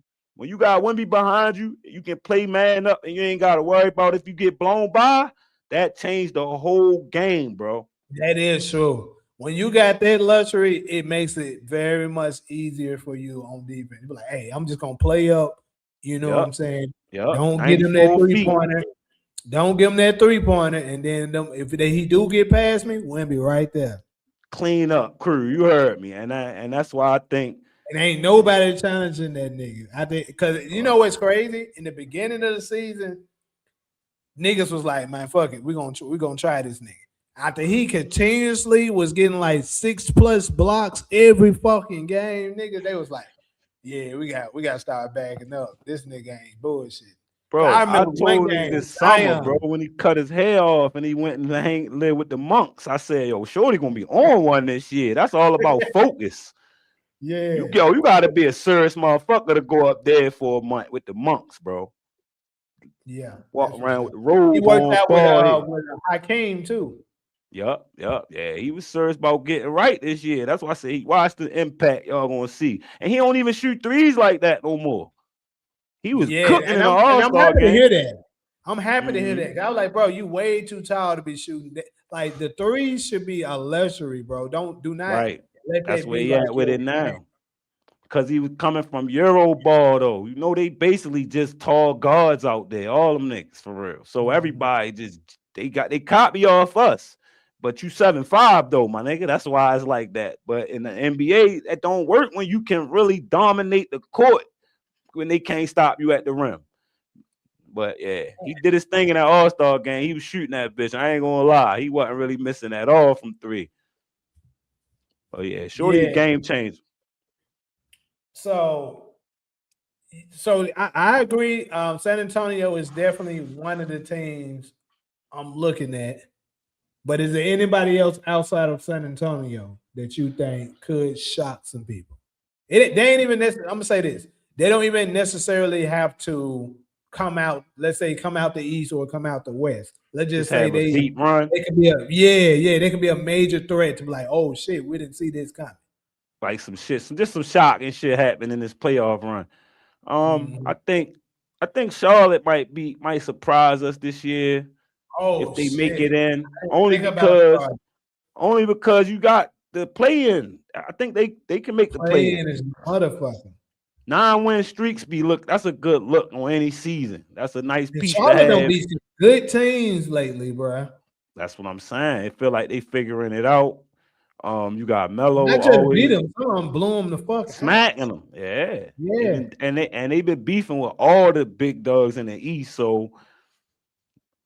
you can play man up and you ain't got to worry about if you get blown by. That changed the whole game, bro. That is true. When you got that luxury, it makes it very much easier for you on defense. You be like, hey, I'm just gonna play up. You know what I'm saying? Yep. Don't get him that 94 feet. 3-pointer. Don't give him that 3-pointer. And then if he do get past me, Wemby right there. Clean up crew. You heard me. And that's why I think it ain't nobody challenging that nigga. I think because you know what's crazy? In the beginning of the season, niggas was like, man, fuck it. We're gonna try this nigga. After he continuously was getting like 6+ blocks every fucking game, nigga, they was like, yeah, we got to start backing up. This nigga ain't bullshit. Bro, I I remember told him this summer, bro, when he cut his hair off and he went and lived with the monks. I said, yo, Shorty gonna be on one this year. That's all about focus. Yeah. You gotta be a serious motherfucker to go up there for a month with the monks, bro. Yeah. Walk around with the robe. He worked out with Hakeem too. Yup. Yeah, he was serious about getting right this year. That's why I say watch the impact y'all gonna see. And he don't even shoot threes like that no more. He was cooking in the All-Star game. To hear that. I'm happy to hear that. I was like, bro, you way too tall to be shooting that. Like the threes should be a luxury, bro. Do not right. let That's that where be he at with it now. Because he was coming from Euro ball, though. You know, they basically just tall guards out there, all them niggas for real. So everybody they copy off us. But you 7'5", though, my nigga. That's why it's like that. But in the NBA, that don't work when you can really dominate the court when they can't stop you at the rim. But yeah, he did his thing in that All-Star game. He was shooting that bitch. I ain't gonna lie. He wasn't really missing at all from 3. Oh yeah, Shorty a game changer. So I agree. San Antonio is definitely one of the teams I'm looking at. But is there anybody else outside of San Antonio that you think could shock some people? They ain't even necessarily, I'm gonna say this. They don't even necessarily have to come out, let's say come out the East or come out the West. Let's just say have a deep run. They could be they could be a major threat to be like, oh shit, we didn't see this coming. Like some shock and shit happened in this playoff run. I think Charlotte might surprise us this year if they make it in. Only because you got the play-in. I think they can make the play-in. Is motherfucking 9-win streaks that's a good look on any season. That's a nice piece Charlotte to have. Don't beat some good teams lately, bro. That's what I'm saying. It feel like they figuring it out. You got Melo. Not just beat them, blew them the fuck smacking them. Yeah. And they've been beefing with all the big dogs in the East. So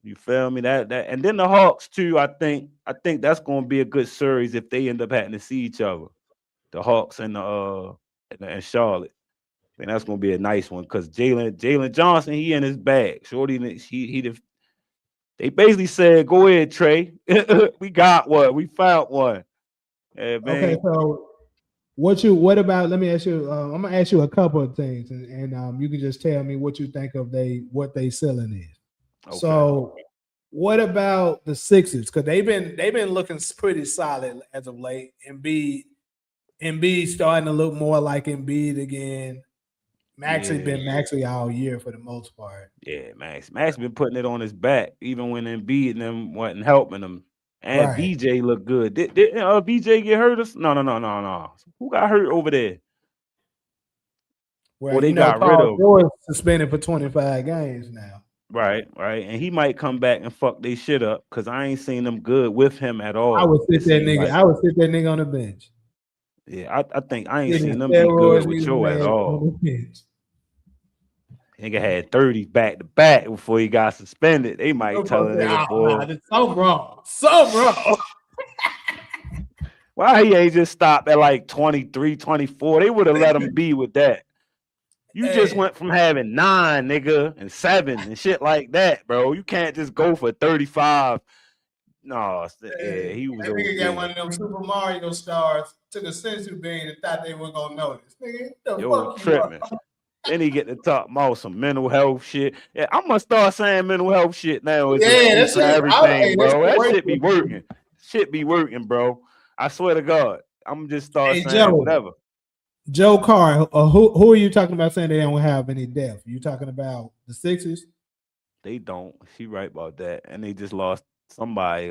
you feel me? That and then the Hawks too. I think that's going to be a good series if they end up having to see each other. The Hawks and and Charlotte. I think that's going to be a nice one because Jalen Johnson, he in his bag. Shorty, they basically said, "Go ahead, Trey. We got one. We found one." Yeah, man. Okay, so what about? Let me ask you. I'm gonna ask you a couple of things, and you can just tell me what you think of what they selling is. Okay. So, what about the Sixers? Because they've been looking pretty solid as of late. Embiid starting to look more like Embiid again. Maxie been Maxie all year for the most part. Yeah, Max been putting it on his back, even when Embiid and them wasn't helping him. And Right. VJ looked good. Did VJ get hurt? No. Who got hurt over there? Well, Or they got rid Paul of? George suspended for 25 games now. Right. And he might come back and fuck they shit up because I ain't seen them good with him at I would all. sit It that seemed nigga. like, I would sit that nigga on the bench. yeah, I think I ain't Getting seen them be good steroids, with his Joe at man on all. the bench. Nigga had 30 back to back before he got suspended. They might tell a Say, nigga, oh, nah, boy, that's so wrong. So wrong. why he ain't just stopped at like 23, 24? They would have let him be with that. You just Hey, went from having 9, nigga, and 7 and shit like that, bro. You can't just go for 35. No, yeah, hey, he was that nigga got OD. one of them Super Mario stars, took a sensu bean and thought they were gonna notice. Nigga, the Yo, fuck you tripping. up? Then he get to talk about some mental health shit. Yeah, I'm gonna start saying mental health shit now as Yeah, that excuse for shit. Hey, everything, that bro. shit That work shit for be me. working. Shit be working, bro. I swear to God. I'm just start Hey, saying whatever. Joe Carr. Who are you talking about saying they don't have any depth? You talking about the Sixers? They don't. She right about that. And they just lost somebody.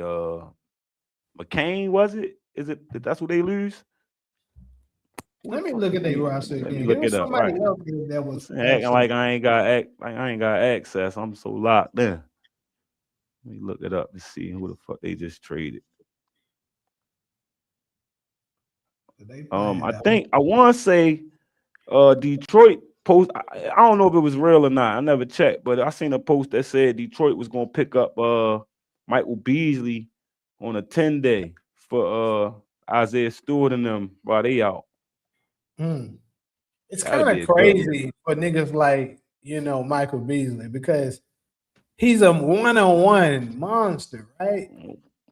McCain, was it? Is it that's what they lose? Who the Let me fuck look did at their they? roster Let me again. It look it was up. somebody Right. else that was Acting actually. like I ain't got access. I'm so locked in. Let me look it up and see who the fuck they just traded. They playing I out. think I want to say Detroit post. I don't know if it was real or not. I never checked, but I seen a post that said Detroit was gonna pick up Michael Beasley on a 10-day for Isaiah Stewart and them while they out. Hmm. It's That'd kind be of a good one. crazy for niggas like Michael Beasley because he's a one-on-one monster, right?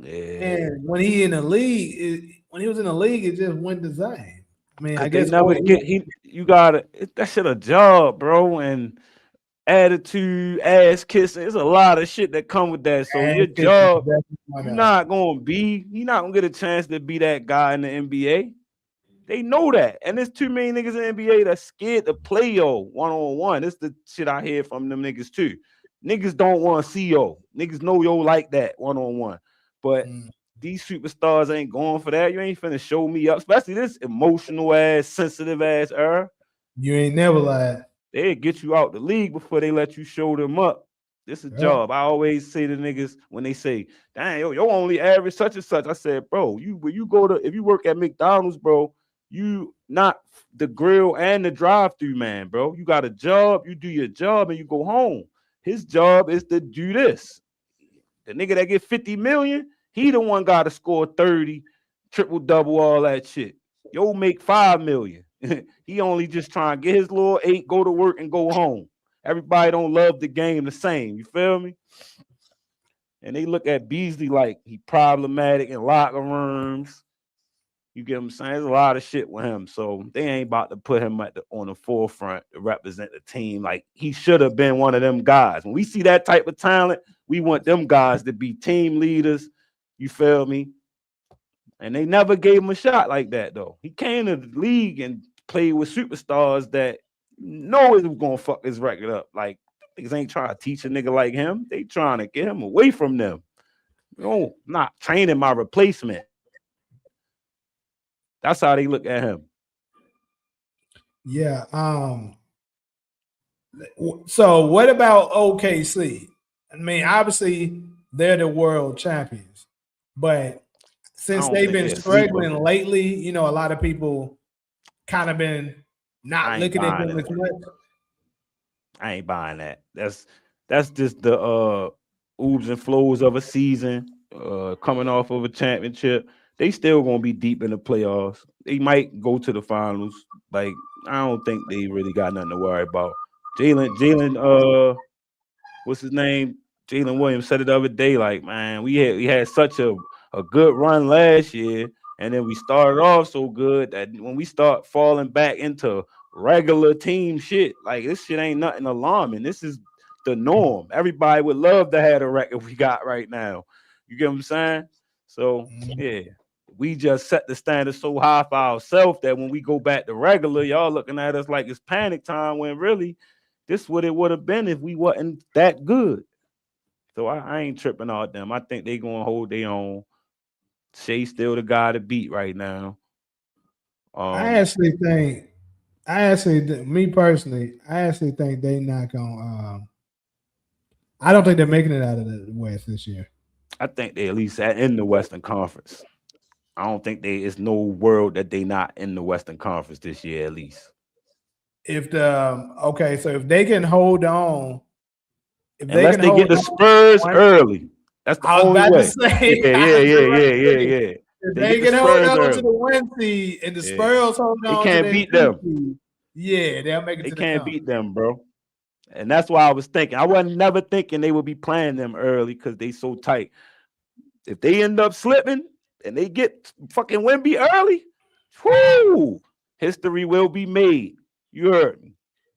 Yeah. And when he in the league, when he was in the league, it just went the same. I mean, I Cause they guess never get you gotta that shit a job, bro, and attitude, ass kissing. There's a lot of shit that come with that. So ass your kicking is job, definitely one of them. you're not gonna get a chance to be that guy in the NBA. They know that. And there's too many niggas in the NBA that's scared to play yo one-on-one. This the shit I hear from them niggas too. Niggas don't want to see yo. Niggas know yo like that one-on-one. But Mm. these superstars ain't going for that. You ain't finna show me up, especially this emotional ass, sensitive ass era. You ain't never lied. They get you out the league before they let you show them up. This is a Yep. job. I always say to niggas when they say, "Dang, yo only average such and such." I said, "Bro, when you go to if you work at McDonald's, bro, you not the grill and the drive-through man, bro. You got a job. You do your job and you go home. His job is to do this. The nigga that get 50 million, he the one got to score 30, triple double, all that shit. Yo make 5 million. He only just trying to get his little 8, go to work and go home. Everybody don't love the game the same. You feel me? And they look at Beasley like he problematic in locker rooms. You get what I'm saying? There's a lot of shit with him. So they ain't about to put him on the forefront to represent the team. Like he should have been one of them guys. When we see that type of talent, we want them guys to be team leaders. You feel me? And they never gave him a shot like that, though. He came to the league and played with superstars that know it was gonna fuck his record up. Like niggas ain't trying to teach a nigga like him. They trying to get him away from them. No, not training my replacement. That's how they look at him. Yeah. So what about OKC? I mean, obviously they're the world champions, but I since don't they've think been they're a sleeper. struggling lately, a lot of people kind of been not I ain't looking at buying them it. as much. I ain't buying that. That's just the oobs and flows of a season, coming off of a championship. They still gonna be deep in the playoffs. They might go to the finals. Like I don't think they really got nothing to worry about. Jalen, what's his name? Jalen Williams said it the other day. Like, man, we had such a good run last year, and then we started off so good that when we start falling back into regular team shit, like this shit ain't nothing alarming. This is the norm. Everybody would love to have the record we got right now. You get what I'm saying? So Mhm. yeah, we just set the standard so high for ourselves that when we go back to regular, y'all looking at us like it's panic time when really this what it would have been if we wasn't that good. So I ain't tripping on them. I think they gonna hold their own. Shea still the guy to beat right now. I actually think, me personally, I actually think they not gonna. I don't think they're making it out of the West this year. I think they at least in the Western Conference. I don't think it's no world that they not in the Western Conference this year at least. If so if they can hold on, unless they get the Spurs early, that's the only way. Yeah. If they can hold on to the 1 seed and the Spurs hold on, they can't beat them. Yeah, they'll make it. They can't beat them, bro. And that's why I was thinking. I wasn't never thinking they would be playing them early because they so tight. If they end up slipping and they get fucking Wemby early, whoo, history will be made. You heard me.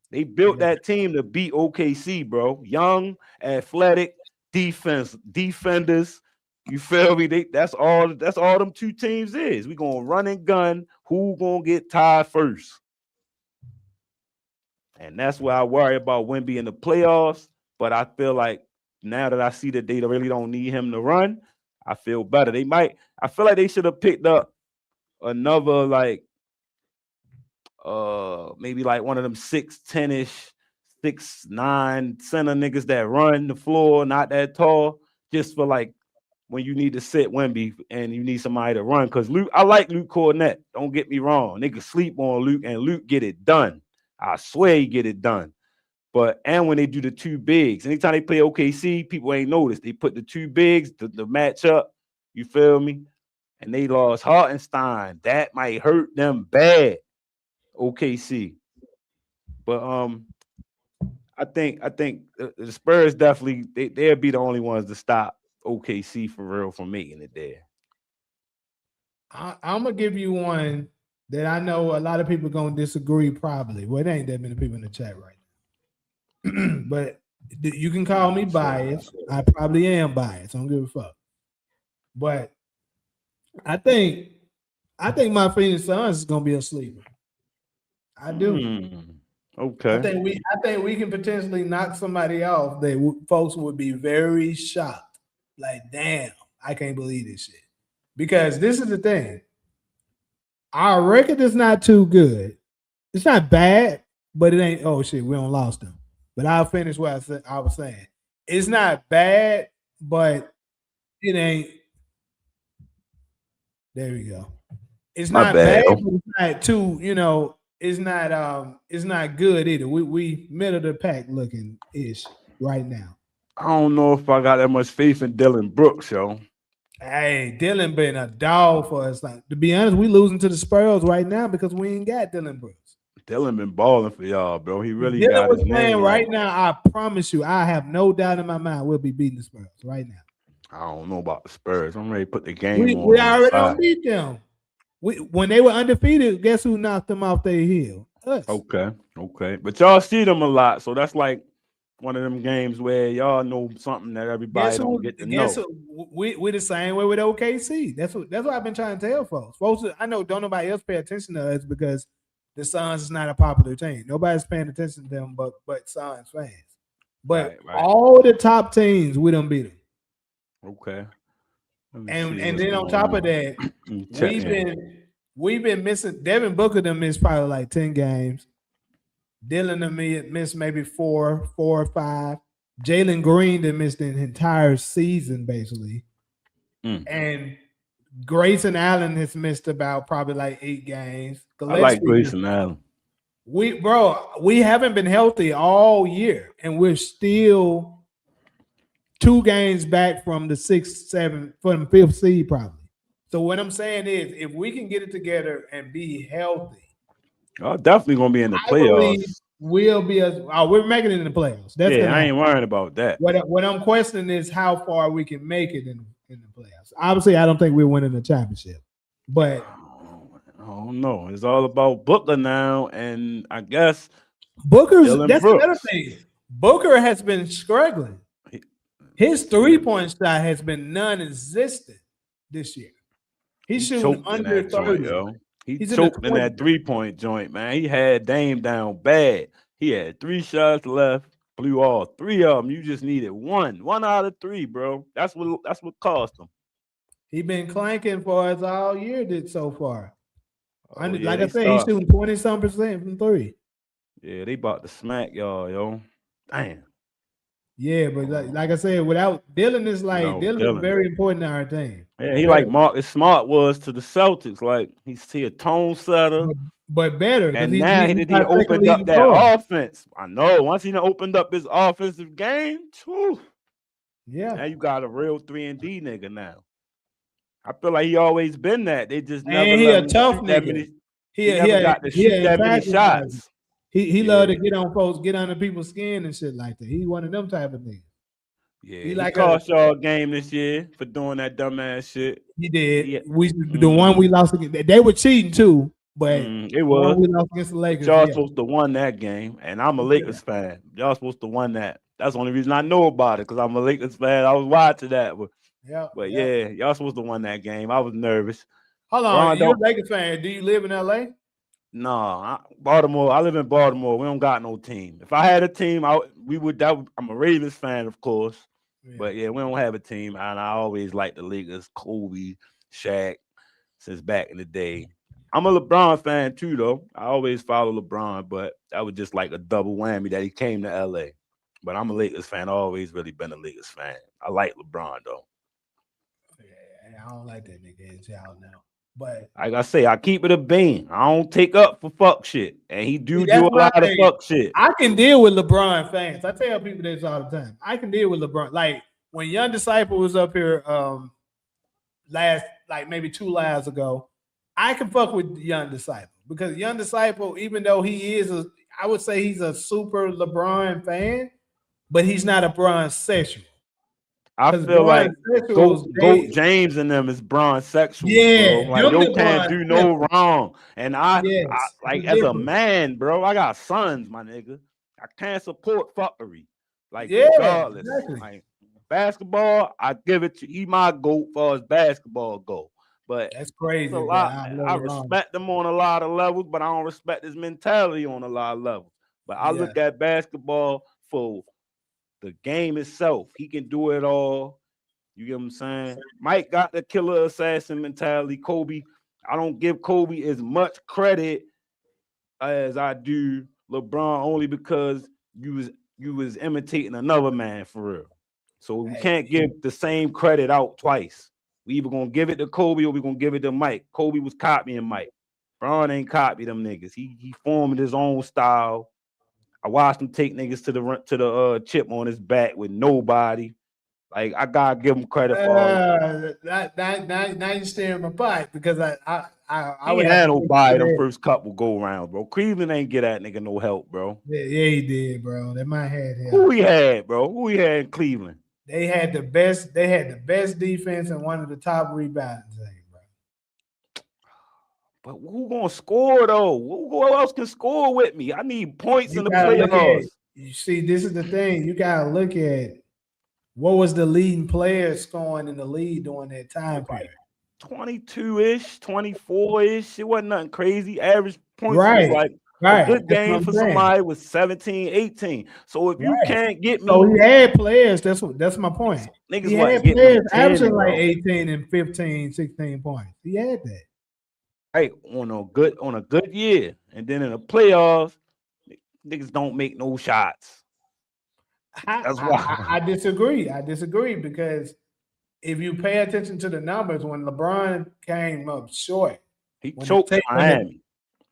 They built that team to beat OKC, bro. Young, athletic, defenders. You feel me? That's all them two teams is. We gonna run and gun. Who gonna get tied first? And that's why I worry about Wemby in the playoffs. But I feel like now that I see that they really don't need him to run, I feel better. I feel like they should have picked up another maybe like one of them 6'10-ish, 6'9" center niggas that run the floor, not that tall, just for like when you need to sit Wemby and you need somebody to run. Because I like Luke Cornett. Don't get me wrong. Niggas sleep on Luke and Luke get it done. I swear he get it done. And when they do the two bigs, anytime they play OKC, people ain't noticed. They put the two bigs, the matchup, you feel me? And they lost Hartenstein. That might hurt them bad. OKC. But I think the Spurs definitely they'll be the only ones to stop OKC for real from making it there. I'm gonna give you one that I know a lot of people gonna disagree. Probably, well, it ain't that many people in the chat right now. But you can call me biased. I probably am biased. I don't give a fuck. But I think my Phoenix Suns is gonna be a sleeper. I do. Okay. I think we can potentially knock somebody off that folks would be very shocked. Like, damn, I can't believe this shit. Because this is the thing. Our record is not too good. It's not bad, but it ain't, oh shit, we don't lost them. But I'll finish what I was saying. It's not bad, but it ain't. There we go. It's not bad, but it's not too, it's not good either. We middle of the pack looking ish right now. I don't know if I got that much faith in Dylan Brooks, yo. Hey, Dylan been a dog for us. Like, to be honest, we losing to the Spurs right now because we ain't got Dylan Brooks. Dylan been balling for y'all, bro. He really Dylan got was his playing name right now. I promise you, I have no doubt in my mind we'll be beating the Spurs right now. I don't know about the Spurs. I'm ready to put the game on. We already don't beat them. When they were undefeated, guess who knocked them off their heel? Us. Okay. But y'all see them a lot, so that's like one of them games where y'all know something that everybody don't get to know. We're the same way with OKC. That's what I've been trying to tell folks. Folks, I know don't nobody else pay attention to us because the Suns is not a popular team. Nobody's paying attention to them but Suns fans. But right. All the top teams, we done beat them. Okay. And then on top of that, we've been missing. Devin Booker done missed probably like 10 games. Dylan done missed maybe 4 or 5. Jalen Green done missed the entire season basically. And Grayson Allen has missed about probably like 8 games. I like Grayson Allen. We haven't been healthy all year, and we're still 2 games back from the 6th, 7th, from the 5th seed probably. So what I'm saying is, if we can get it together and be healthy, definitely gonna be in the playoffs. We'll be we're making it in the playoffs. I ain't worried about that. What I'm questioning is how far we can make it in the playoffs. Obviously, I don't think we're winning the championship, but I don't know. It's all about Booker now, and I guess that's another thing. Booker has been struggling. His 3-point shot has been non-existent this year. He's He shooting choked in under that joint, 30. yo. He He's in the choked in 20. that 3-point joint, man. He had Dame down bad. He had 3 shots left, blew all 3 of them. You just needed one out of 3, bro. That's what cost him. He been clanking for us all year did so far. Oh yeah, Like I they said, he's start. shooting 20-some% from 3. Yeah, they about to smack y'all, yo. Damn. Yeah, but like I said, without Dylan is like Without Dylan is Dylan. very important to our team. Yeah, he Very, like Marcus Smart was to the Celtics. Like he's a tone setter. but better because And he's now he's he our second opened up leading that scorer. offense. I know. Once he done opened up his offensive game, whew, Yeah, now you got a real 3-and-D nigga now. I feel like he always been that. They just never and he let a him tough shoot that nigga. many. He never got to He shoot a that many impact guy. shots. He love Yeah, to get on folks, get under people's skin and shit like that. He one of them type of niggas. yeah. He He like a cost y'all a game this year for doing that dumbass shit. he did. Yeah, The one we lost against, they were cheating too, but it the one was. we lost against the But Lakers, y'all yeah. supposed to won that game, and I'm a Yeah. Lakers fan. Y'all supposed to won that. That's the only reason I know about it because I'm a Lakers fan. I was watching that, but yeah, y'all supposed to won that game. I was nervous. Hold on, Bron you're a don't. Lakers fan. Do you live in LA? No, Baltimore. I live in Baltimore. We don't got no team. If I had a team, we would. I'm a Ravens fan, of course, but yeah, we don't have a team. And I always like the Lakers, Kobe, Shaq, since back in the day. I'm a LeBron fan too, though. I always follow LeBron, but that was just like a double whammy that he came to LA. But I'm a Lakers fan. I always really been a Lakers fan. I like LeBron though. Yeah, I don't like that nigga, as y'all know. But Like I say, I keep it a bean. I don't take up for fuck shit, and he see, do that's a my lot of thing. fuck shit. I can deal with LeBron fans. I tell people this all the time. I can deal with LeBron. Like when Young Disciple was up here last, like maybe 2 lives ago, I can fuck with Young Disciple because Young Disciple, even though he is I would say he's a super LeBron fan, but he's not a Bron sexual. I Because feel Bron like sexuals, Goat James and them is bron sexuals, bro. yeah, Like them yo the can't Bron do no sexuals. wrong. And I Yes, like it's as a different. man, bro, I got sons, my nigga. I can't support fuckery. Like Yeah, regardless. exactly. Like basketball, I give it to he my goat for as basketball go. But That's it's a crazy, but lot. I love I LeBron. respect him on a lot of levels, but I don't respect his mentality on a lot of levels. But I Yeah. look at basketball for the game itself. He can do it all. You get what I'm saying? Mike got the killer assassin mentality. Kobe, I don't give Kobe as much credit as I do LeBron only because you was imitating another man for real. So we Hey, can't give the same credit out twice. We either gonna give it to Kobe or we gonna give it to Mike. Kobe was copying Mike. Bron ain't copy them niggas. He formed his own style. I watched him take niggas to the chip on his back with nobody. Like I gotta give him credit for all. now you're staring my pipe because I He would ain't have had to no take buy them that. first couple go rounds, bro. Cleveland ain't get that nigga no help, bro. Yeah, he did, bro. They might have him. Who he had, bro? Who he had in Cleveland? They had the best. They had the best defense and one of the top rebounding teams, bro. But who gonna score though? Who else can score with me? I need points You in the gotta look at. playoffs. You see, this is the thing. You gotta look at what was the leading player scoring in the league during that time period. 22-ish, 24-ish. It wasn't nothing crazy. Average points was Right, like a right. good That's what game I'm for saying. somebody was 17, 18. So if you Right. can't get me, So he had players. That's my point. niggas He wasn't had getting them players 10, averaging like bro. 18 and 15, 16 points. He had that. Hey, on a good year. And then in the playoffs, niggas don't make no shots. That's why. I disagree. I disagree because if you pay attention to the numbers, when LeBron came up short, He when the choked Miami.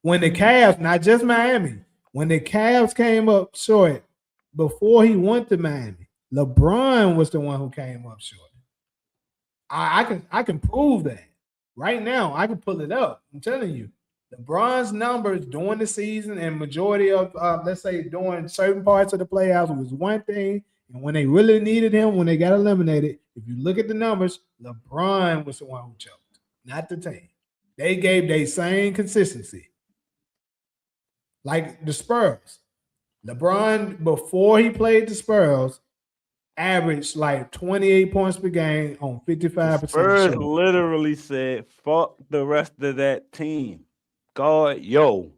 when the Cavs, not just Miami, when the Cavs came up short before he went to Miami, LeBron was the one who came up short. I can prove that right now. I can pull it up. I'm telling you, LeBron's numbers during the season and majority of let's say during certain parts of the playoffs was one thing, and when they really needed him, when they got eliminated, if you look at the numbers, LeBron was the one who choked, not the team. They gave their same consistency, like the Spurs. LeBron before he played the Spurs, averaged like 28 points per game on 55% Spurs shooting. literally said, "Fuck the rest of that team." God, yo,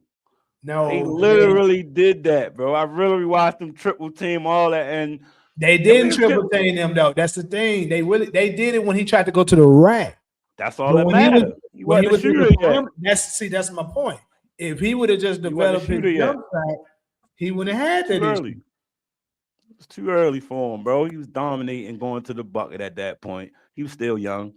they No, literally did that, bro. I really watched them triple team all that, and they them didn't niggas could. triple team them though. That's the thing. They did it when he tried to go to the rack. That's all But that matter. He when he wasn't a was in the shooter yet. perimeter, that's my point. If he would have just He wasn't a developed his shooter yet. jump shot, he wouldn't have had Too that early. issue. It's too early for him, bro. He was dominating, going to the bucket at that point. He was still young.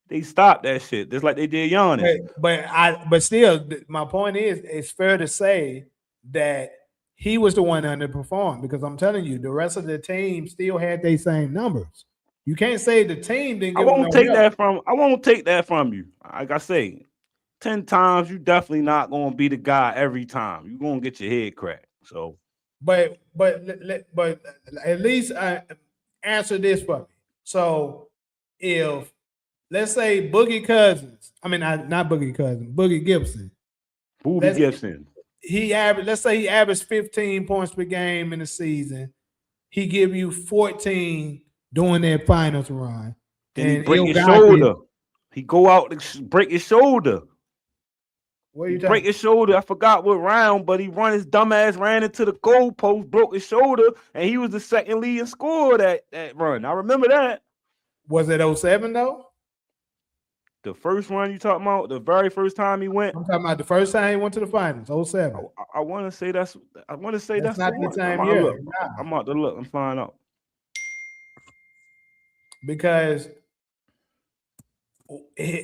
They stopped that shit, just like they did Giannis. But still, my point is, it's fair to say that he was the one underperformed because I'm telling you, the rest of the team still had their same numbers. You can't say the team didn't I give him won't no take help. that from. I won't take that from you. Like I say, 10 times, you definitely not gonna be the guy every time. You're gonna get your head cracked. So, But at least answer this for me. So if let's say Boogie Cousins, I mean not Boogie Cousins, Boogie Gibson. Booby Gibson. Let's say he averaged 15 points per game in the season. He give you 14 during that finals run. Then he And break his Ilgazi, shoulder. He go out to break his shoulder. what are He you break talking? his shoulder. I forgot what round, but he run his dumb ass, ran into the goalpost, broke his shoulder, and he was the second leading scorer that run. I remember that. Was it 07 though? The first run you talking about, the very first time he went. I'm talking about the first time he went to the finals, 07. I want to say that's. I want to say that's not the the one. same I'm out to year. look. Nah. I'm out to look. I'm finding out. Because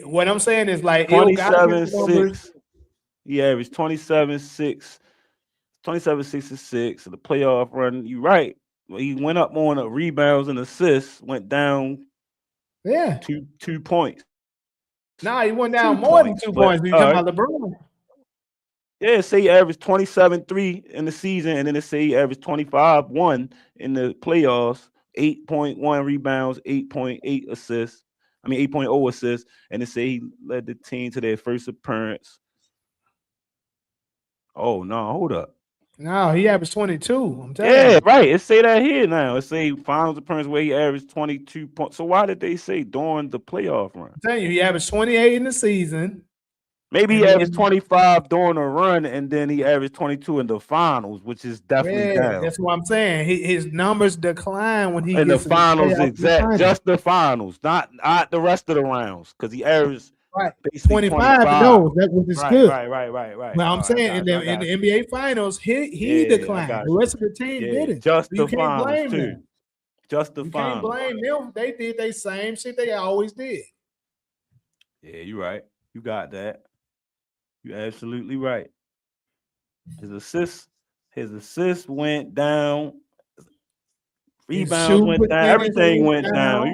what I'm saying is like 27-6. He averaged 27-6. 27-6. The playoff run. You right. He went up on rebounds and assists. Went down. Yeah. 2 points. Nah, he went down more than 2 points. You talking about LeBron? Yeah, say he averaged 27-3 in the season, and then it say he averaged 25-1 in the playoffs, 8.1 rebounds, 8.8 assists. I mean 8.0 assists, and it say he led the team to their first appearance. Oh no, hold up. No, he averaged 22. I'm telling you. Yeah, right. It say that here now. It say finals appearance where he averaged 22 points. So why did they say during the playoff run? I'm telling you, he averaged 28 in the season. Maybe he averaged 25 during a run, and then he averaged 22 in the finals, which is definitely down. That's what I'm saying. His numbers decline when he in gets the finals. exact, just the finals, not the rest of the rounds, because he averaged basically 25. No, that was good. Right. But I'm saying in the NBA finals, he declined. The rest of the team didn't. Just you the can't finals blame too. them. Just the You finals. can't blame them. They did their same shit they always did. Yeah, you're right. You got that. You're absolutely right. His assists went down. Rebounds went down. Everything went down.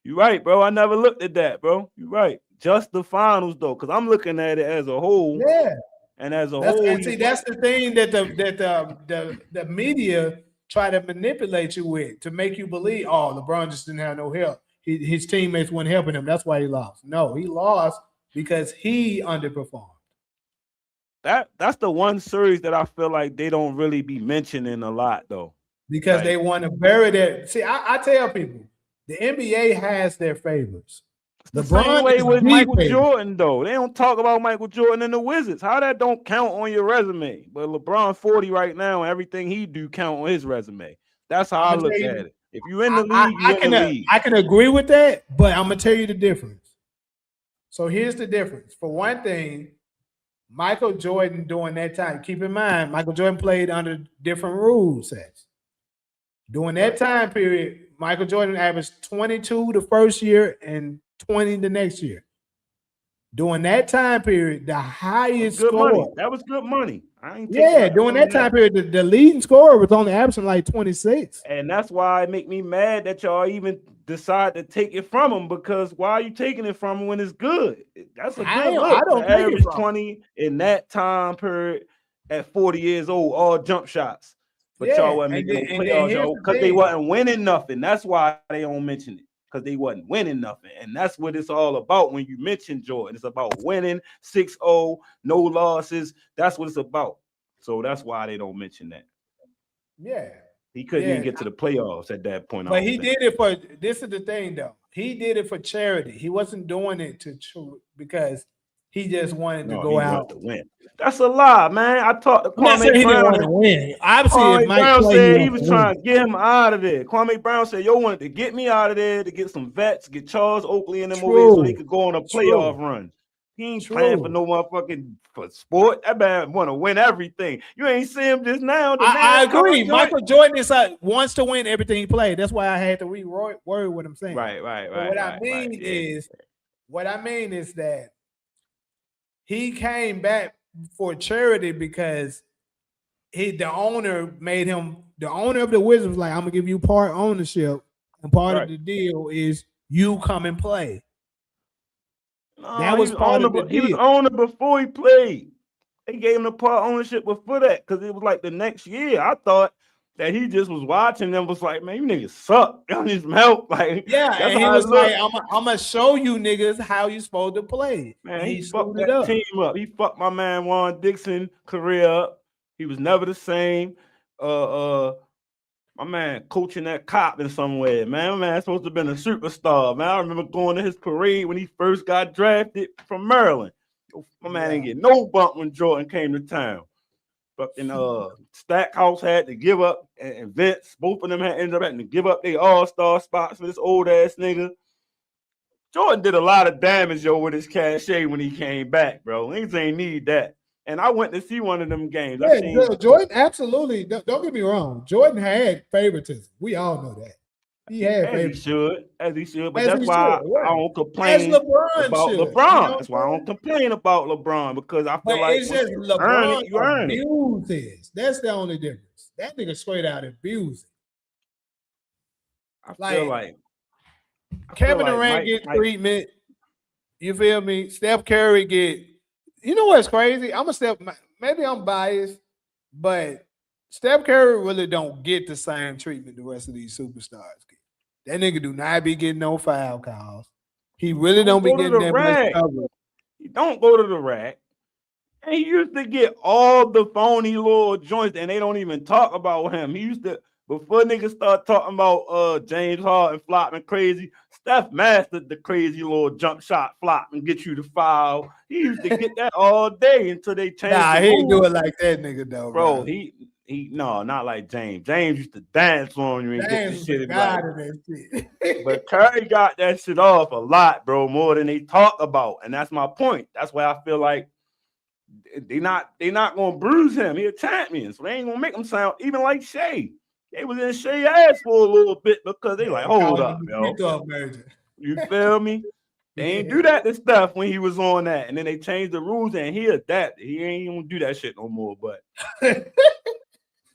You right, bro. I never looked at that, bro. You right. Just the finals though, because I'm looking at it as a whole. Yeah. And as a whole, and see, that's the thing that the media try to manipulate you with to make you believe, oh, LeBron just didn't have no help. His teammates weren't helping him. That's why he lost. No, he lost because he underperformed. That's the one series that I feel like they don't really be mentioning a lot though. Because they want to bury that. See, I tell people the NBA has their favorites. The same way with Michael Jordan, though. They don't talk about Michael Jordan and the Wizards. How that don't count on your resume? But LeBron 40 right now, and everything he do count on his resume. That's how I look at it. If you're in the league, you're in the league. I can agree with that, but I'm gonna tell you the difference. So here's the difference. For one thing, Michael Jordan during that time, keep in mind, Michael Jordan played under different rule sets. During that time period, Michael Jordan averaged 22 the first year and 20 the next year. During that time period, the highest score. That was good money. During that time period, the leading scorer was only averaging like 26. And that's why it make me mad that y'all even decide to take it from him, because why are you taking it from him when it's good? That's a good look. I don't average 20 in that time period at 40 years old, all jump shots. But y'all wasn't making no playoffs, y'all, because they wasn't winning nothing. That's why they don't mention it, because they wasn't winning nothing. And that's what it's all about when you mention Jordan. It's about winning, 6-0, no losses. That's what it's about. So that's why they don't mention that. Yeah. He couldn't even get to the playoffs at that point. But he did it for. This is the thing, though. He did it for charity. He wasn't doing it because he just wanted to go out to win. That's a lie, man. I talked to I'm not saying Kwame he didn't Brown. want to win. Obviously, if Kwame Mike Brown Clay, said he was trying to get him out of there. Kwame Brown said, "Yo, wanted to get me out of there to get some vets, get Charles Oakley and them over there so they could go on a playoff run." He ain't playing for no motherfucking for sport. That man want to win everything. You ain't see him just now. I agree. Michael Jordan is wants to win everything he played. That's why I had to reword what I'm saying. Right. What I mean is that he came back for charity because the owner made him the owner of the Wizards was like, I'm gonna give you part ownership, and part of the deal is you come and play. That was part of the deal. He was owner before he played. They gave him the part ownership before that because it was like the next year. I thought that he just was watching them, was like, man, you niggas suck. Y'all need some help. Like, and he was like, I'm gonna show you niggas how you supposed to play. Man, he fucked that team up. He fucked my man Juan Dixon career up. He was never the same. My man coaching that cop in somewhere. Man, my man supposed to have been a superstar. Man, I remember going to his parade when he first got drafted from Maryland. My man didn't get no bump when Jordan came to town. Fucking Stackhouse had to give up, and Vince, both of them had ended up having to give up their all-star spots for this old ass nigga. Jordan did a lot of damage, with his cachet when he came back, bro. Niggas ain't need that. And I went to see one of them games. Yeah, Jordan, absolutely. Don't get me wrong. Jordan had favoritism. We all know that. He had favoritism. As he should. But that's why I don't complain about LeBron. That's why I don't complain about LeBron, because I feel like it's just LeBron abuses. That's the only difference. That nigga straight out abusing. I feel like Kevin Durant gets treatment. You feel me? Steph Curry get. You know what's crazy? Maybe I'm biased, but Steph Curry really don't get the same treatment the rest of these superstars get. That nigga do not be getting no foul calls. He really don't be getting that much coverage. He don't go to the rack. And he used to get all the phony little joints, and they don't even talk about him. He used to, before niggas start talking about James Harden flopping crazy, Steph mastered the crazy little jump shot flop and get you the foul. He used to get that all day until they changed. Nah, he ain't do it like that nigga though, bro. He no, not like James. James used to dance on you and get the shit. But Curry got that shit off a lot, bro, more than they talk about, and that's my point. That's why I feel like they not gonna bruise him. He a champion, so they ain't gonna make him sound even like Shea. They was in Shea ass for a little bit because they like, hold up, yo. You feel me? They ain't do that to Steph when he was on that, and then they changed the rules and he adapted. He ain't gonna do that shit no more. But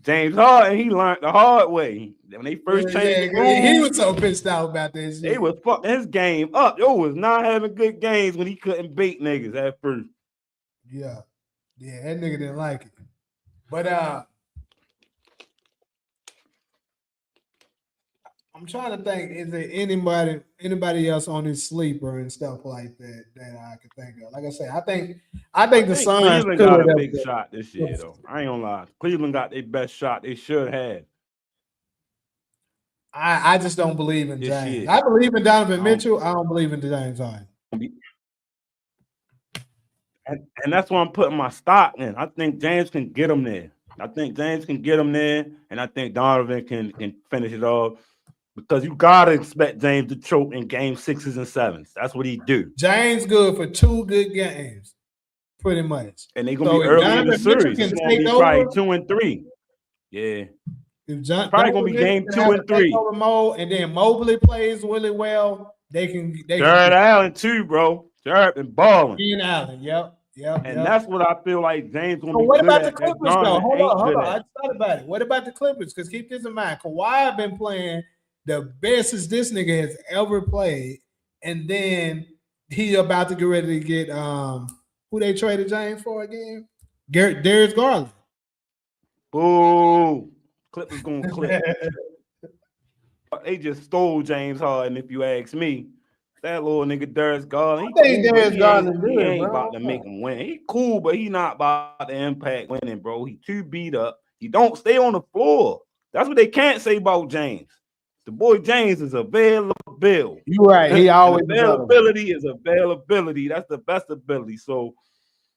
James Harden, he learned the hard way. When they first changed the rules, he was so pissed out about this shit. They was fucking his game up. Yo was not having good games when he couldn't bait niggas at first. Yeah, that nigga didn't like it. But I'm trying to think, is there anybody else on his sleeper and stuff like that I could think of? Like I said, I think the Suns Cleveland got a big shot this year, though. I ain't gonna lie. Cleveland got their best shot they should have. I just don't believe in James. I believe in Donovan Mitchell. I don't believe in James Harden. And that's why I'm putting my stock in. I think James can get him there. And I think Donovan can finish it off. Because you gotta expect James to choke in game 6s and 7s. That's what he do. James good for 2 good games, pretty much. And they're gonna be early in the series. It's gonna be probably 2 and 3. Yeah. Probably gonna be game 2 and 3. And then Mobley plays really well. They can Jared Allen too, bro. Jared been balling. Ian Allen, yep. And that's what I feel like James gonna be. What about the Clippers though? Hold on. I thought about it. What about the Clippers? Because keep this in mind, Kawhi been playing the best as this nigga has ever played, and then he about to get ready to get who they traded James for again? Darius Garland. Ooh, Clippers gonna clip. They just stole James Harden, if you ask me. That little nigga Darius Garland. I think Darius Garland he ain't about to make him win. He cool, but he not about to impact winning, bro. He too beat up. He don't stay on the floor. That's what they can't say about James. The boy James is available. You right. He always And availability is availability. That's the best ability. So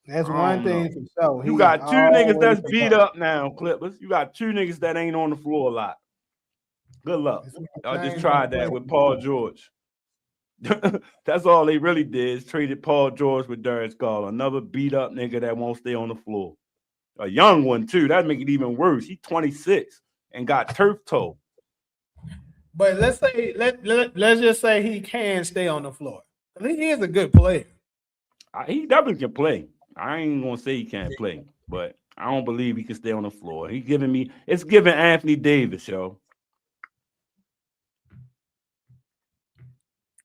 that's I one don't know. thing for sure. You He is got two niggas always that's beat up now, Clippers. You got two niggas that ain't on the floor a lot. Good luck. I just tried that with Paul George. That's all they really did is traded Paul George with Darius Garland, another beat up nigga that won't stay on the floor. A young one too. That make it even worse. He's 26 and got turf toe. But let's say let's just say he can stay on the floor. He is a good player. He definitely can play. I ain't gonna say he can't play, but I don't believe he can stay on the floor. He's giving me it's giving Anthony Davis, yo.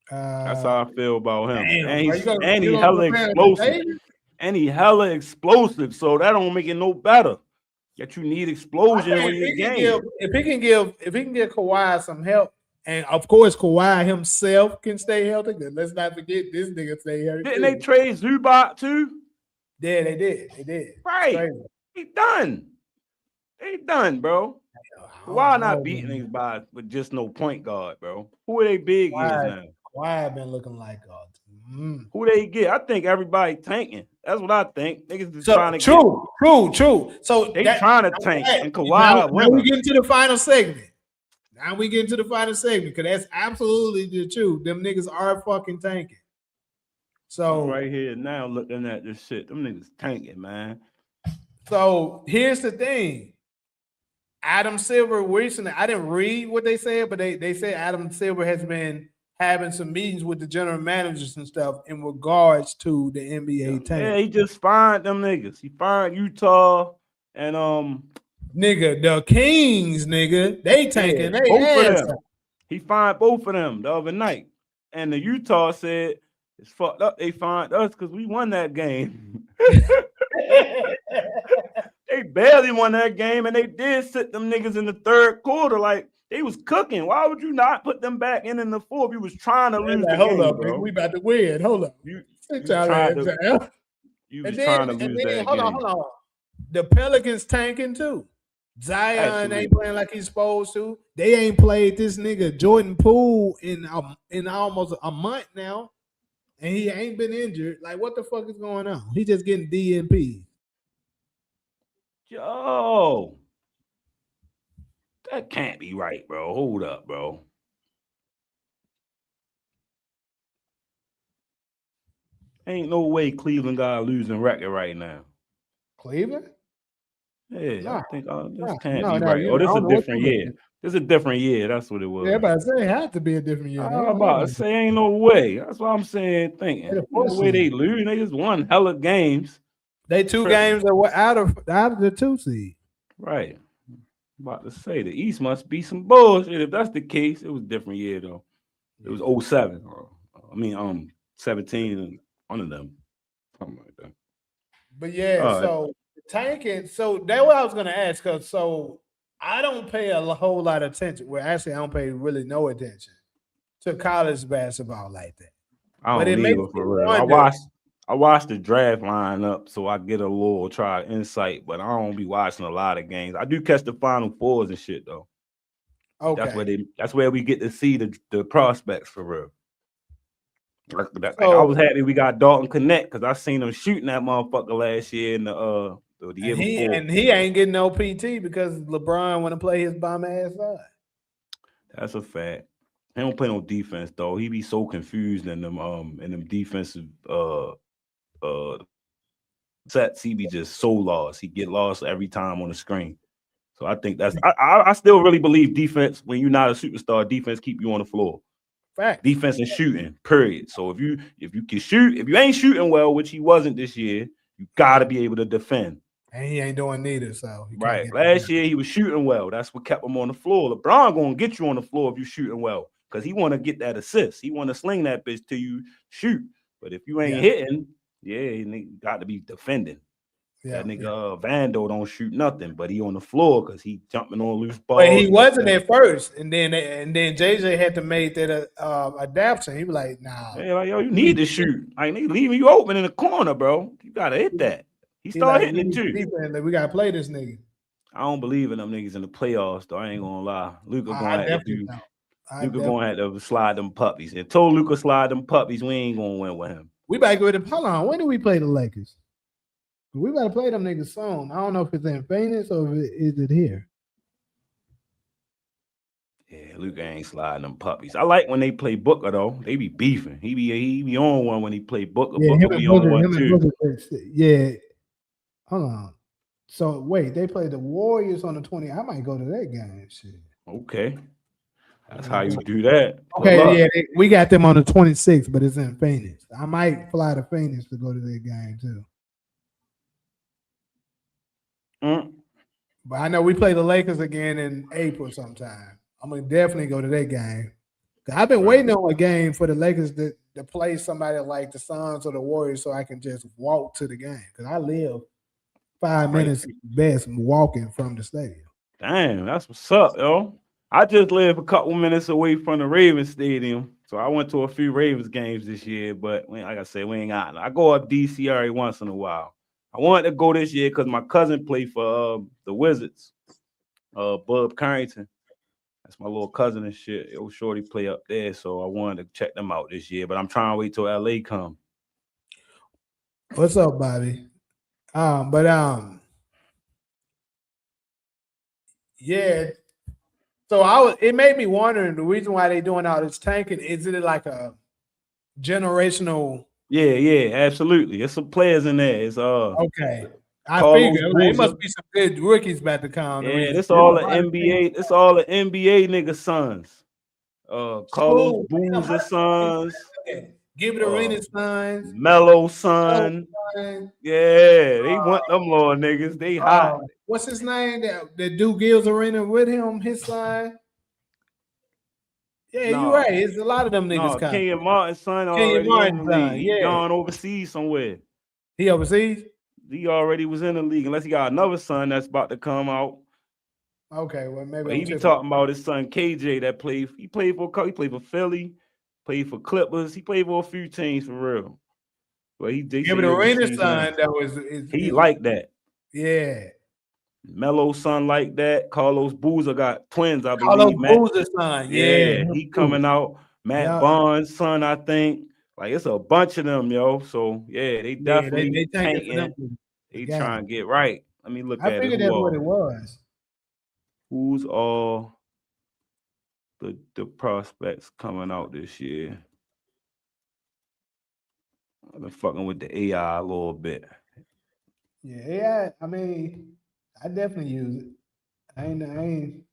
That's how I feel about him. Damn, and he hella explosive. And he hella explosive, so that don't make it no better. Yet you need explosion in your game. If he can give Kawhi some help, and of course Kawhi himself can stay healthy. Let's not forget this nigga stay healthy. Didn't they trade Zubac too? Yeah, they did. They did. Right. He done. They done, bro. Kawhi not beating niggas by with just no point guard, bro. Who are they big is now? Kawhi been looking like who they get? I think everybody tanking. That's what I think. Niggas just trying to true. So they trying to tank and Kawhi. Now we get into the final segment. Because that's absolutely the truth. Them niggas are fucking tanking. So I'm right here now looking at this shit. Them niggas tanking, man. So here's the thing. Adam Silver recently, I didn't read what they said, but they said Adam Silver has been having some meetings with the general managers and stuff in regards to the NBA tank. Yeah, he just fired them niggas. He fired Utah and nigga, the Kings, nigga, they tanking. Yeah, both of them. He fired both of them the other night. And the Utah said it's fucked up. They fired us because we won that game. They barely won that game, and they did sit them niggas in the third quarter. Like they was cooking. Why would you not put them back in the fourth? You was trying to lose the hold game, up, bro. Man, we about to win. Hold up. You was trying to lose that hold game. on. The Pelicans tanking too. Zion ain't playing like he's supposed to. They ain't played this nigga Jordan Poole in almost a month now, and he ain't been injured. Like, what the fuck is going on? He just getting DNP. Yo, that can't be right, bro. Hold up, bro. Ain't no way Cleveland got a losing record right now. Cleveland? Yeah, I think this can't be right. Oh, this is a different year. This is a different year. That's what it was. Yeah, but I say it had to be a different year. I'm about to say ain't no way. That's what I'm saying. Thinking the way they lose, they just won hella games. They 2 games are out of the 2 seed. Right. I'm about to say the East must be some bullshit. If that's the case, it was a different year though. It was 07. 17 and one of them. Something like that. But yeah, so tanking. So that's what I was gonna ask, because I don't pay a whole lot of attention. Well, actually, I don't pay really no attention to college basketball like that. I don't either, for real. I watched the draft lineup, so I get a little try insight, but I don't be watching a lot of games. I do catch the Final Fours and shit though. Okay, that's where we get to see the prospects for real. I was happy we got Dalton Connect because I seen him shooting that motherfucker last year in the year before. And he ain't getting no PT because LeBron want to play his bum ass side. That's a fact. He don't play no defense though. He be so confused in them defensive sets. He be just so lost. He get lost every time on the screen. So I think that's I still really believe defense, when you're not a superstar, defense keep you on the floor. Fact. Defense and shooting, period. So if you can shoot, if you ain't shooting well, which he wasn't this year, you gotta be able to defend. And he ain't doing neither. So right. Last year he was shooting well. That's what kept him on the floor. LeBron gonna get you on the floor if you shooting well, because he want to get that assist. He want to sling that bitch till you shoot. But if you ain't hitting, you got to be defending. That nigga Vando don't shoot nothing, but he on the floor because he jumping on loose balls. But he wasn't at first, and then JJ had to make that adaptation. He was like, "Nah, like, yo, you need to shoot. Like they leaving you open in the corner, bro. You gotta hit that." He started hitting it too. We gotta play this nigga. I don't believe in them niggas in the playoffs, though. I ain't gonna lie. Luca I gonna have to definitely do. don't. I Luca gonna definitely. have to slide them puppies. And told Luca slide them puppies, we ain't gonna win with him. We better go with the. Hold on. When do we play the Lakers? We better play them niggas soon. I don't know if it's in Phoenix or if is it here. Yeah, Luca ain't sliding them puppies. I like when they play Booker though. They be beefing. He be on one when he play Booker. Yeah, Booker be on one Him and too. Booker. Yeah. Hold on. So wait, they play the Warriors on the 20. I might go to that game. Shit. Okay, I that's how might you go. do that. Pull Okay, up. yeah, we got them on the 26th, but it's in Phoenix. I might fly to Phoenix to go to that game too. Mm. But I know we play the Lakers again in April sometime. I'm gonna definitely go to that game. 'Cause I've been Right. waiting on a game for the Lakers to play somebody like the Suns or the Warriors so I can just walk to the game. Because I live 5 minutes Right. best walking from the stadium. Damn, that's what's up, yo. I just live a couple minutes away from the Ravens Stadium, so I went to a few Ravens games this year. But like I said, we ain't got. I go up DC every once in a while. I wanted to go this year because my cousin played for the Wizards, Bub Carrington. That's my little cousin and shit. Yo, shorty play up there, so I wanted to check them out this year. But I'm trying to wait till LA come. What's up, Bobby? But yeah. So it made me wondering the reason why they doing all this tanking. Is it like a generational? Yeah, yeah, absolutely. There's some players in there. It's Okay, I Carlos figured like, it Boozer. must be some good rookies about to come. The Yeah, reason this it's all the a lot of things. NBA. This all the NBA nigga sons. Carlos School, damn, how Boozer they sons. okay. Give it a Uh, Renaissance. Mellow Oh, son. son. Yeah, they want them little niggas. They hot. What's his name? That do Gills Arena with him, his son. Yeah, you're No, right. It's a lot of them niggas no. coming. Kenyon Martin's son Kenyon already in the Martin's league. son. He Yeah, gone overseas somewhere. he overseas. He already was in the league. Unless he got another son that's about to come out. Okay, well maybe But I'm he be tripping. talking about his son KJ that played. He played for Philly, played for Clippers. He played for a few teams for real. But they Give say it he a overseas now. Renaissance. That was He is like that. yeah. Mellow son like that. Carlos Boozer got twins, I Carlos believe. Matt, Boozer's son. Yeah, yeah, him he too. coming out. Matt Yeah, Barnes' son, I think. Like it's a bunch of them, yo. So yeah, they yeah. definitely They tank it for them tanking. two. The They guy. trying to get right. Let me look I at it. figured that's what it was. Who's all the prospects coming out this year? I've been fucking with the AI a little bit. Yeah, yeah. I mean, I definitely use it. I ain't.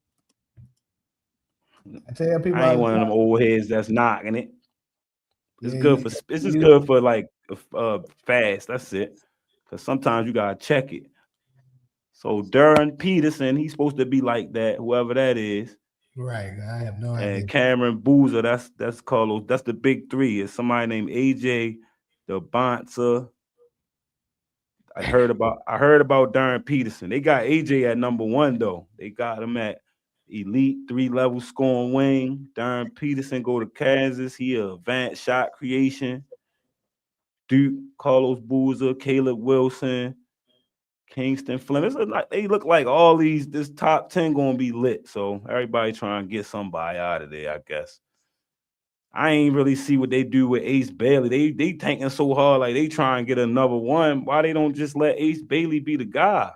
I tell people I all ain't the one of them time. old heads that's knocking it. It's Yeah, good you for this is use good for like fast. That's it. Cause sometimes you gotta check it. So Darren Peterson, he's supposed to be like that, whoever that is. right. I have no idea. And Cameron Boozer, that's Carlos. That's the big three. It's somebody named AJ, the Bonza. I heard about Darren Peterson. They got AJ at number one though. They got him at elite 3-level scoring wing. Darren Peterson go to Kansas. He a advanced shot creation. Duke, Carlos Boozer, Caleb Wilson, Kingston Flynn. They look like all these this top 10 gonna be lit. So everybody trying to get somebody out of there, I guess. I ain't really see what they do with Ace Bailey. They tanking so hard, like they trying to get another one. Why they don't just let Ace Bailey be the guy?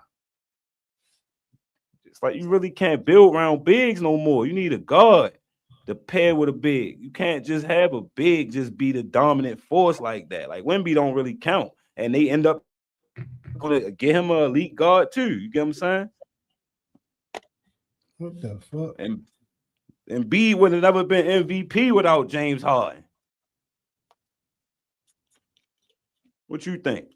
It's like you really can't build around bigs no more. You need a guard to pair with a big. You can't just have a big just be the dominant force like that. Like Wemby don't really count, and they end up gonna get him an elite guard too. You get what I'm saying? What the fuck? And B would have never been MVP without James Harden. What you think?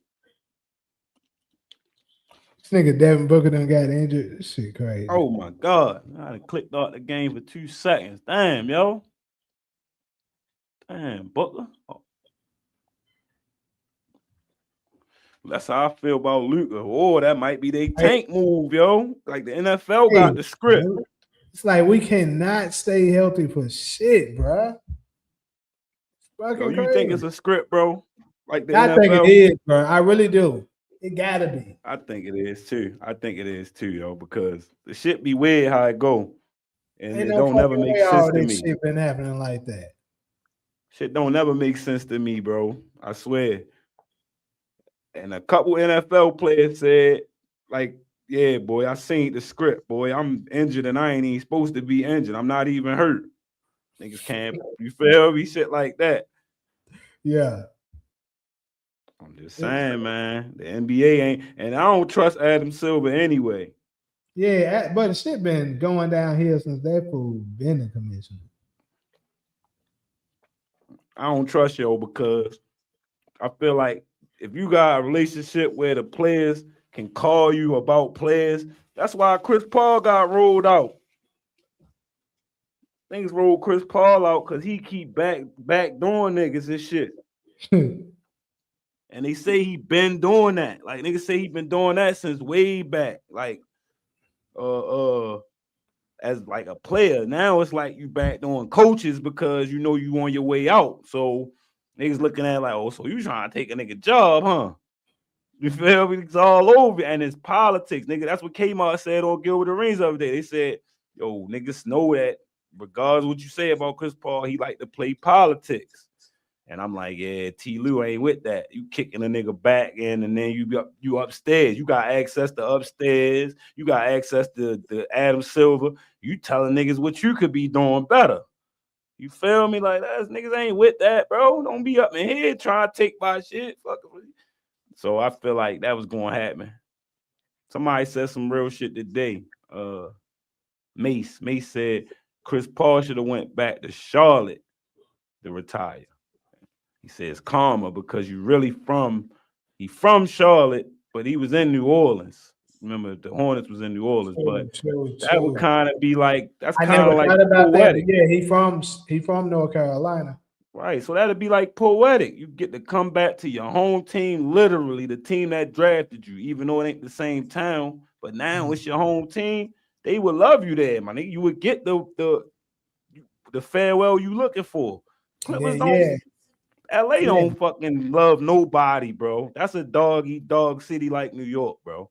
This nigga Devin Booker done got injured. This shit crazy. Oh my God. I clicked out the game for 2 seconds. Damn, yo. Damn, Butler. Oh. That's how I feel about Luka. Oh, that might be their Hey, tank move, yo. Like the NFL hey, got the script. it's like we cannot stay healthy for shit, bruh. It's Yo, fucking you think it's crazy. a script, bro? Like the I think it NFL? is, bro. I really do. It gotta be. I think it is too. I think it is too, yo, because the shit be weird how it go, and Ain't it no don't never fucking make way all sense to this me. shit been happening like that. Shit don't never make sense to me, bro. I swear. And a couple NFL players said, like, yeah, boy, I seen the script, boy. I'm injured and I ain't even supposed to be injured. I'm not even hurt. Niggas can't, you feel me? Shit like that. Yeah. I'm just It- saying, man. The NBA ain't, and I don't trust Adam Silver anyway. yeah, but the shit been going downhill since that fool been the commissioner. I don't trust yo because I feel like if you got a relationship where the players can call you about players, that's why Chris Paul got rolled out. Things rolled Chris Paul out because he keep back doing niggas and shit. And they say he been doing that. Like niggas say he been doing that since way back. Like as like a player. Now it's like you back doing coaches because you know you on your way out. So niggas looking at it like, oh, so you trying to take a nigga job, huh? You feel me? It's all over, and it's politics, nigga. That's what Kmart said on Gilbert Arenas the other day. They said, yo, niggas know that regardless of what you say about Chris Paul, he like to play politics. And I'm like, yeah, T. Lou ain't with that. You kicking a nigga back in, and then you upstairs. You got access to upstairs. You got access to Adam Silver. You telling niggas what you could be doing better. You feel me? Like that niggas ain't with that, bro. Don't be up in here trying to take my shit. Fuck it. So I feel like that was going to happen. Somebody said some real shit today. Mace said Chris Paul should have went back to Charlotte to retire. He says karma because he from Charlotte, but he was in New Orleans. Remember, the Hornets was in New Orleans, but that would kind of be like that's I kind never of like thought about that, but poetic. yeah, he from North Carolina. Right. So that'd be like poetic. You get to come back to your home team, literally the team that drafted you, even though it ain't the same town. But now it's your home team. They would love you there, man. You would get the farewell you looking for. Clippers Yeah. LA Yeah. don't fucking love nobody, bro. That's a dog eat dog city like New York, bro.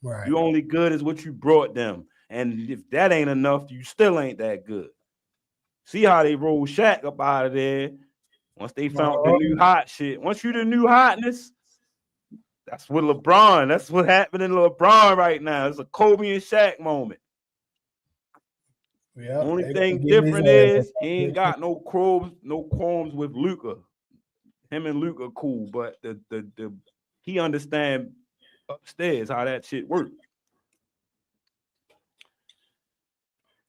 Right. You only good as what you brought them. And if that ain't enough, you still ain't that good. See how they rolled Shaq up out of there once they found the new hot shit. Once you the new hotness, that's what LeBron. That's what happening to LeBron right now. It's a Kobe and Shaq moment. Yep, Only they thing getting his different ass up is he ain't got no qualms with Luka. Him and Luka cool, but the he understand upstairs how that shit works.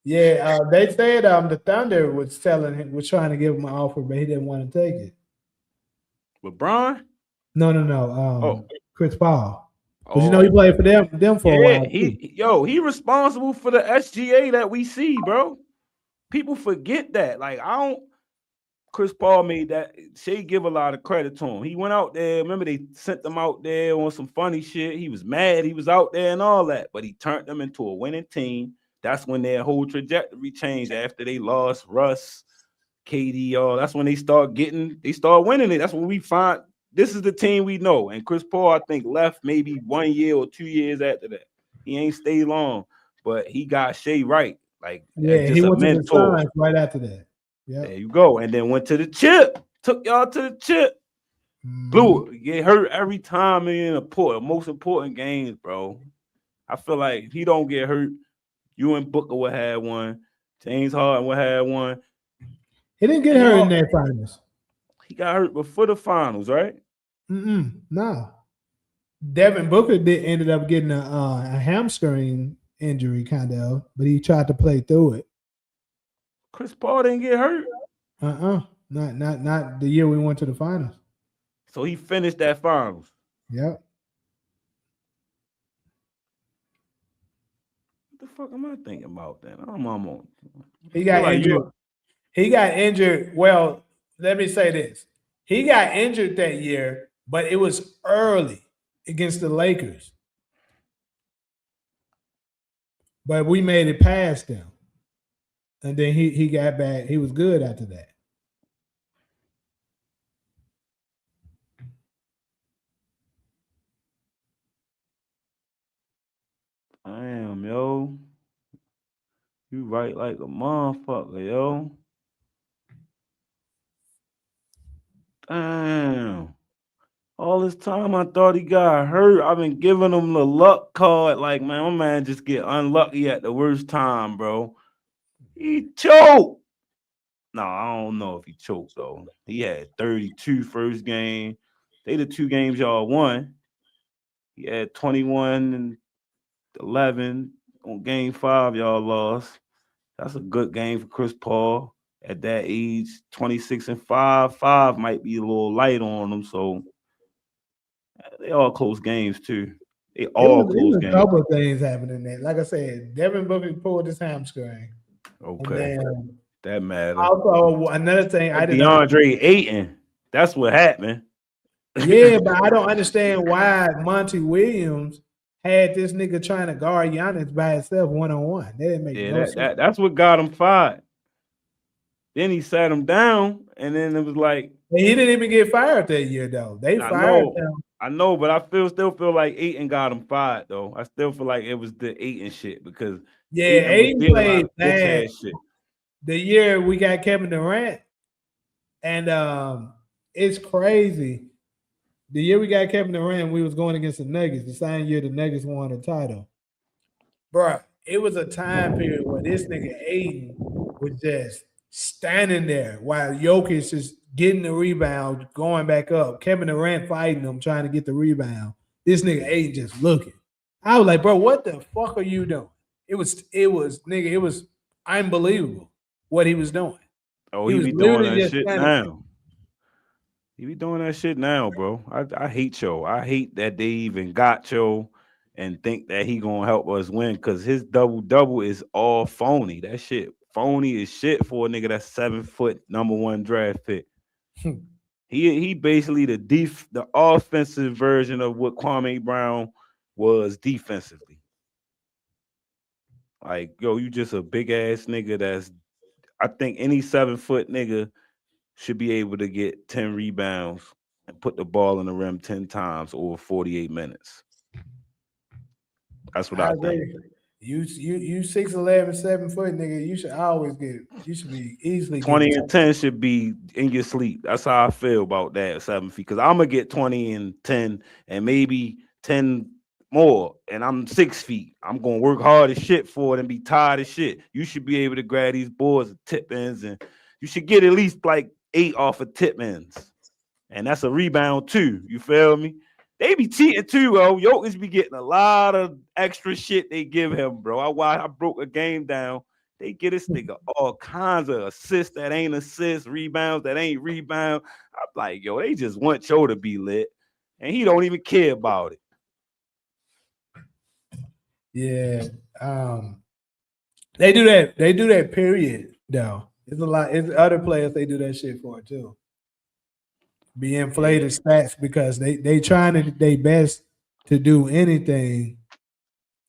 Yeah, they said the Thunder was trying to give him an offer, but he didn't want to take it. LeBron? No. Oh, Chris Paul. Because he oh, played for them for a yeah. while too. He responsible for the SGA that we see, bro. People forget that. Like I don't. Chris Paul made that. Shea give a lot of credit to him. He went out there. Remember, they sent them out there on some funny shit. He was mad. He was out there and all that, but he turned them into a winning team. That's when their whole trajectory changed after they lost Russ, KD, all. That's when they start winning it. That's when we find this is the team we know. And Chris Paul, I think, left maybe 1 year or 2 years after that. He ain't stayed long, but he got Shea right, like as Yeah, he just a went to the mentor. Suns right after that. Yeah. There you go. And then went to the chip. Took y'all to the chip. Blew it. Get hurt every time in the most important games, bro. I feel like if he don't get hurt, you and Booker would have one. James Harden would have one. He didn't get hurt in that finals. He got hurt before the finals, right? No. Devin Booker ended up getting a hamstring injury, kind of, but he tried to play through it. Chris Paul didn't get hurt. Not the year we went to the finals. So he finished that finals. Yep. What the fuck am I thinking about then? I'm on. He got injured. He got injured. Well, let me say this. He got injured that year, but it was early against the Lakers. But we made it past them. And then he got back. He was good after that. Damn, yo. You right like a motherfucker, yo. Damn. All this time I thought he got hurt. I've been giving him the luck card. Like, man, my man just get unlucky at the worst time, bro. He choked. No, I don't know if he choked though. He had 32 first game. They the two games y'all won. He had 21 and 11 on game 5 y'all lost. That's a good game for Chris Paul at that age. 26 and 5. 5 might be a little light on them, so they all close games too. They all It close was a games. couple of things happening there. Like I said, Devin Booker pulled his hamstring, and Okay. then That matter. also another thing I That did not. DeAndre Ayton. That's what happened. Yeah, but I don't understand why Monty Williams had this nigga trying to guard Giannis by himself 1-on-1. That didn't make Yeah, no sense. that's what got him fired. Then he sat him down, and then it was like, And he didn't even get fired that year though. They fired him. I know, but still feel like Aiton got him fired though. I still feel like it was the Aiton shit because Yeah, Aiton was Aiden did a lot played of bitch bad ass shit. the year we got Kevin Durant, and it's crazy. The year we got Kevin Durant, we was going against the Nuggets. The same year the Nuggets won the title, bro. It was a time period where this nigga Aiden was just standing there while Jokic is getting the rebound, going back up. Kevin Durant fighting him, trying to get the rebound. This nigga Aiden just looking. I was like, bro, what the fuck are you doing? It was unbelievable what he was doing. Oh, He he was be doing literally that just shit standing. now. He be doing that shit now, bro. I hate yo. I hate that they even got yo and think that he gonna help us win because his double is all phony. That shit phony as shit for a nigga that's 7 foot #1 draft pick. He basically the offensive version of what Kwame Brown was defensively. Like, yo, you just a big ass nigga that's I think any 7 foot nigga should be able to get 10 rebounds and put the ball in the rim 10 times over 48 minutes. That's what I I think. agree. You 6'11", 7 foot nigga. You should be easily getting 20 10. and 10 should be in your sleep. That's how I feel about that 7 feet. Because I'm gonna get 20 and 10 and maybe 10 more. And I'm 6 feet. I'm gonna work hard as shit for it and be tired as shit. You should be able to grab these boards and tip ins, and you should get at least like 8 off of tip ins. And that's a rebound too. You feel me? They be cheating too, bro. Jokic be getting a lot of extra shit they give him, bro. I broke a game down. They get this nigga all kinds of assists that ain't assists, rebounds that ain't rebound. I'm like, yo, they just want Joe to be lit, and he don't even care about it. Yeah. They do that. They do that. Period. Though it's a lot. It's other players they do that shit for too. Be inflated stats because they trying to they best to do anything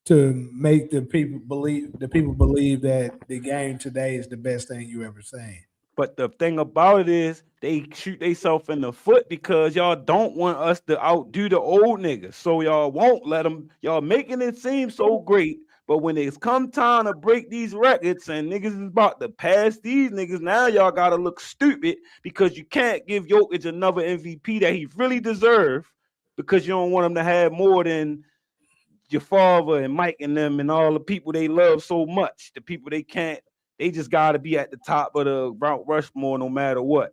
to make the people believe that the game today is the best thing you ever seen. But the thing about it is they shoot themselves in the foot because y'all don't want us to outdo the old niggas. So y'all won't let them, y'all making it seem so great. But when it's come time to break these records and niggas is about to pass these niggas, now y'all gotta look stupid because you can't give Jokic another MVP that he really deserves because you don't want him to have more than your father and Mike and them and all the people they love so much. The people they just got to be at the top of the Mount Rushmore no matter what.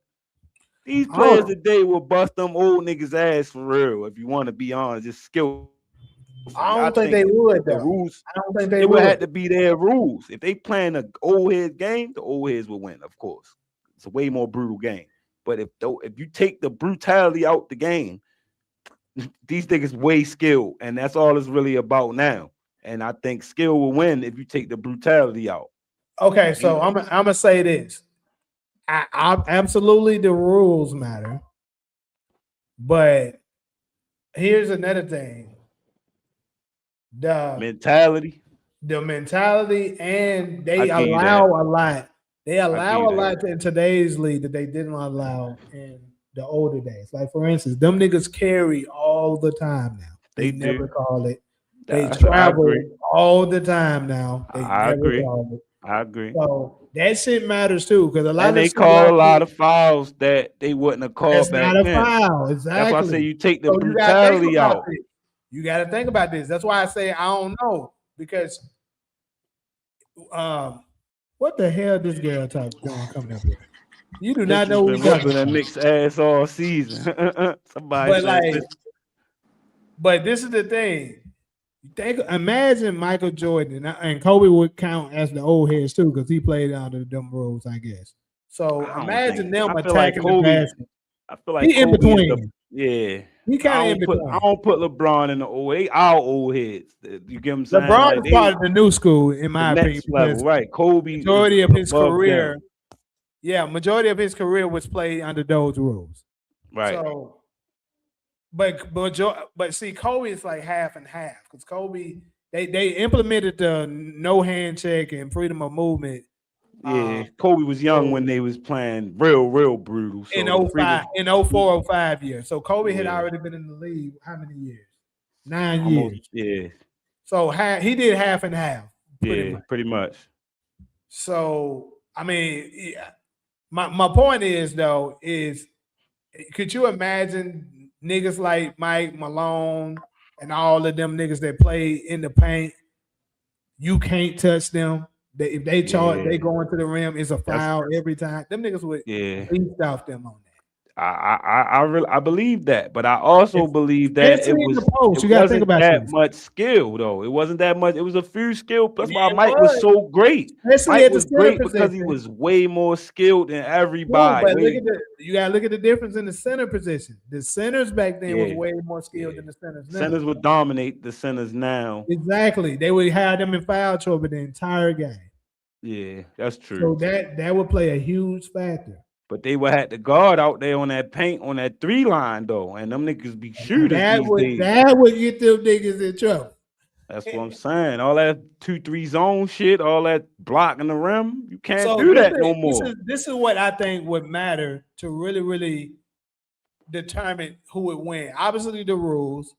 These I players don't, today will bust them old niggas ass for real. If you want to be honest, just skillfully. I I think don't think they the would rules though. I don't it think would they have to would. be their rules. If they playing a old heads game, the old heads will win. Of course, it's a way more brutal game. But if you take the brutality out the game, these niggas way skilled, and that's all it's really about now. And I think skill will win if you take the brutality out. Okay, Ain't so I'm gonna say this. I absolutely the rules matter, but here's another thing: the mentality. the mentality, and I they give you that. allow a lot. They I give allow you a that. lot in today's league that they didn't allow in the older days. Like for instance, them niggas carry all the time now. They They do. never call it. They I travel agree. all the time now. They I never agree. call it. I agree. So that shit matters too, because a lot And of they shit call a like lot this, of fouls that they wouldn't have called that's back not a then. foul. That's why I say Exactly. you take the So you gotta think brutality about out. this. You gotta think about this. That's why I say I don't know. Because um what the hell this girl doing coming up here? You do not Bitch has know what we been talking whooping a about. Knicks ass all season. Somebody But said, like, bitch, but this is the thing. Imagine Michael Jordan and Kobe would count as the old heads too, because he played under them rules, I guess. So I don't think. imagine them I feel like attacking the Kobe. basket. I feel like He in Kobe is the between. yeah. He kind of in I between. don't put LeBron in the old. They our old heads. You get what I'm saying? LeBron Like is part they of the new school, in the my opinion, next because level, right? Kobe is majority of his above career, them, majority of his career was played under those rules. right? So, but see, Kobe is like half and half, because Kobe they implemented the no hand check and freedom of movement Yeah, Kobe was young when so they was playing real brutal. in So the freedom, 05, in oh he, four oh five years. So Kobe had yeah, already been in the league how many years? 9 years. almost, yeah, So he did half and half, pretty yeah, much. pretty much. So I mean, yeah. My point is though is could you imagine niggas like Mike Malone and all of them niggas that play in the paint? You can't touch them. If they charge, Yeah, they go into the rim. It's a that's foul every time. Them niggas would yeah. beat off them on that. I believe that, but I also believe that Especially in the post. it You got to think wasn't about that this. much skill though. It wasn't that much. It was a few skill. That's Yeah, why it Mike was was. so great. Especially Mike at the was center great because he position. was way more skilled than True, everybody. but you gotta look at the difference in the center position. The centers back then was Yeah, way more skilled yeah. than the centers now. Centers would dominate the centers now. Exactly. They would have them in foul trouble the entire game. Yeah, that's true. So that would play a huge factor. But they would have to guard out there on that paint on that 3 line though, and them niggas be shooters That these would days. that would get them niggas in trouble. That's what I'm saying. All that 2-3 zone shit, all that blocking the rim, you can't So do that no more. this is what I think would matter to really determine who would win. Obviously the rules,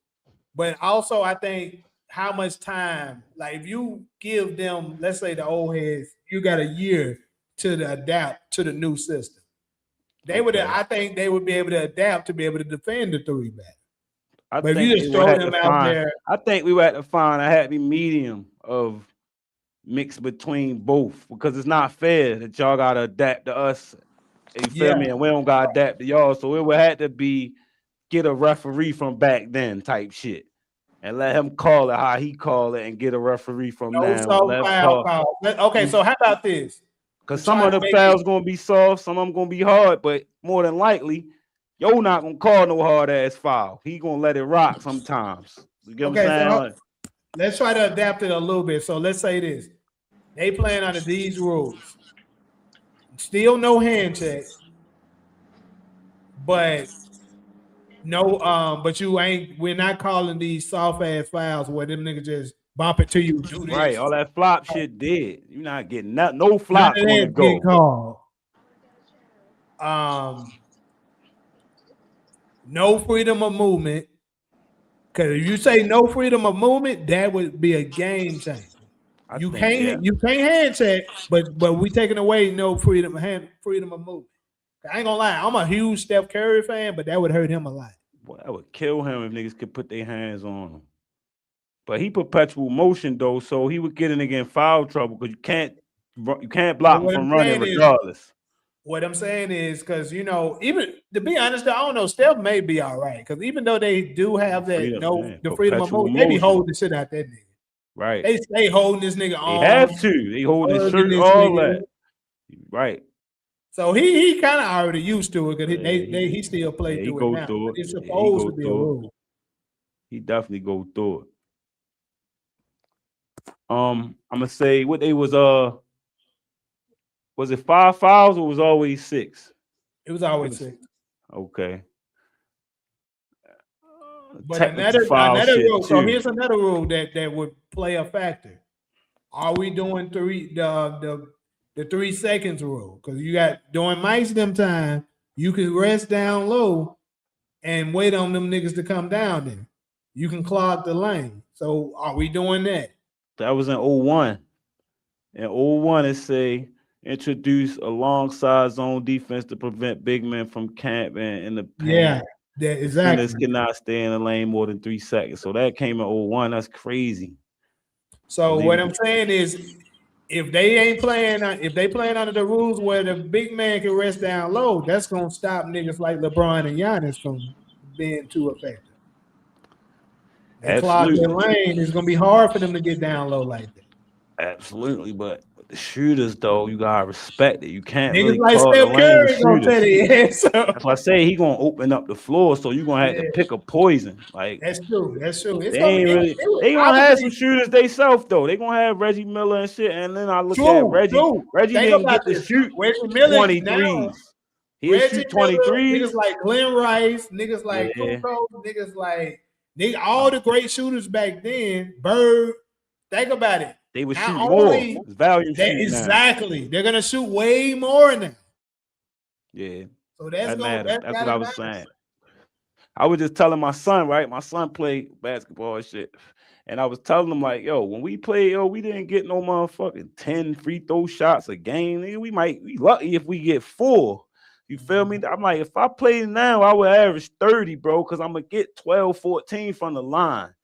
but also I think how much time. Like if you give them, let's say the old heads, you got a year to adapt to the new system. They would. Okay. I think they would be able to adapt to be able to defend the three back. I But if you think they just would throw have to them out find. there, I think we would have to find a happy medium of mix between both because it's not fair that y'all gotta adapt to us. You feel yeah. me? And we don't gotta adapt to y'all. So it would have to be get a referee from back then type shit. And let him call it how he call it and get a referee from No now. soft Let him foul call. call. Okay, so how about this? To Because some try of to the make it fouls gonna be soft, some of them gonna be hard, but more than likely, yo not gonna call no hard ass foul. He gonna let it rock sometimes. You get what I'm okay. saying? So Like, let's try to adapt it a little bit. So let's say this: they playing under these rules. Still no hand check, but no, but you ain't. We're not calling these soft ass fouls where them niggas just bump it to you, do right, this. all that flop shit dead. You're not getting no None flop of gonna that get go. called. No freedom of movement. Because if you say no freedom of movement, that would be a game changer. I think, yeah. You can't hand check, but we taking away no freedom of movement. I ain't gonna lie, I'm a huge Steph Curry fan, but that would hurt him a lot. Boy, that would kill him if niggas could put their hands on him. But he perpetual motion though, so he would get in again foul trouble because you can't block him from running regardless. What I'm saying is because even to be honest, I don't know. Steph may be all right because even though they do have that the freedom of movement, they be holding the shit out that nigga. Right. They stay holding this nigga They arm. have to. They hold his shirt, all that. Right. So he kind of already used to it because he still play through it now. Through It's supposed to be a rule. He definitely go through it. I'm gonna say what they was it 5 fouls or was always 6? It was always 6. Okay. But another rule. So here's another rule that would play a factor. Are we doing the 3 seconds rule? Because you got during Mike's them time, you can rest down low and wait on them niggas to come down there. you can clog the lane. So are we doing that? That was in '01. In '01, it say introduce alongside zone defense to prevent big men from camping in the Yeah, paint. that Defenders exactly. cannot stay in the lane more than 3 seconds. So that came in '01. That's crazy. So So they what was I'm saying is, if they ain't playing, if they playing under the rules where the big man can rest down low, that's gonna stop niggas like LeBron and Giannis from being too effective. They clog their absolutely. lane. It's gonna be hard for them to get down low like that. Absolutely, but the shooters though, you gotta respect it. You can't Niggas really like clog the Steph lane with Curry gonna tell shooters. their ass up. That's why I say he gonna open up the floor, so you gonna have to Yeah, pick a poison. Like that's true. That's true. It's they gonna be ain't really. it would They gonna have some obviously shooters they self though. They gonna have Reggie Miller and shit. And then I look at true, Reggie. true. Reggie Think didn't about get to this. shoot Reggie Miller now. 23s. He'll Reggie shoot Miller, niggas 23s. like Glenn Rice, niggas like Yeah, Kukoc, niggas like all the great shooters back then. Bird. Think about it. they would Not shoot more. only It's volume that shooting now. exactly, they're gonna shoot way more now. Yeah, So that matters. that's That's what gotta I was matter. saying. I was just telling my son, right? My son played basketball and shit. And I was telling him, like, yo, when we play, yo, we didn't get no motherfucking 10 free throw shots a game. Nigga, we might be lucky if we get 4. You feel me? I'm like, if I play now, I would average 30, bro, because I'm going to get 12, 14 from the line.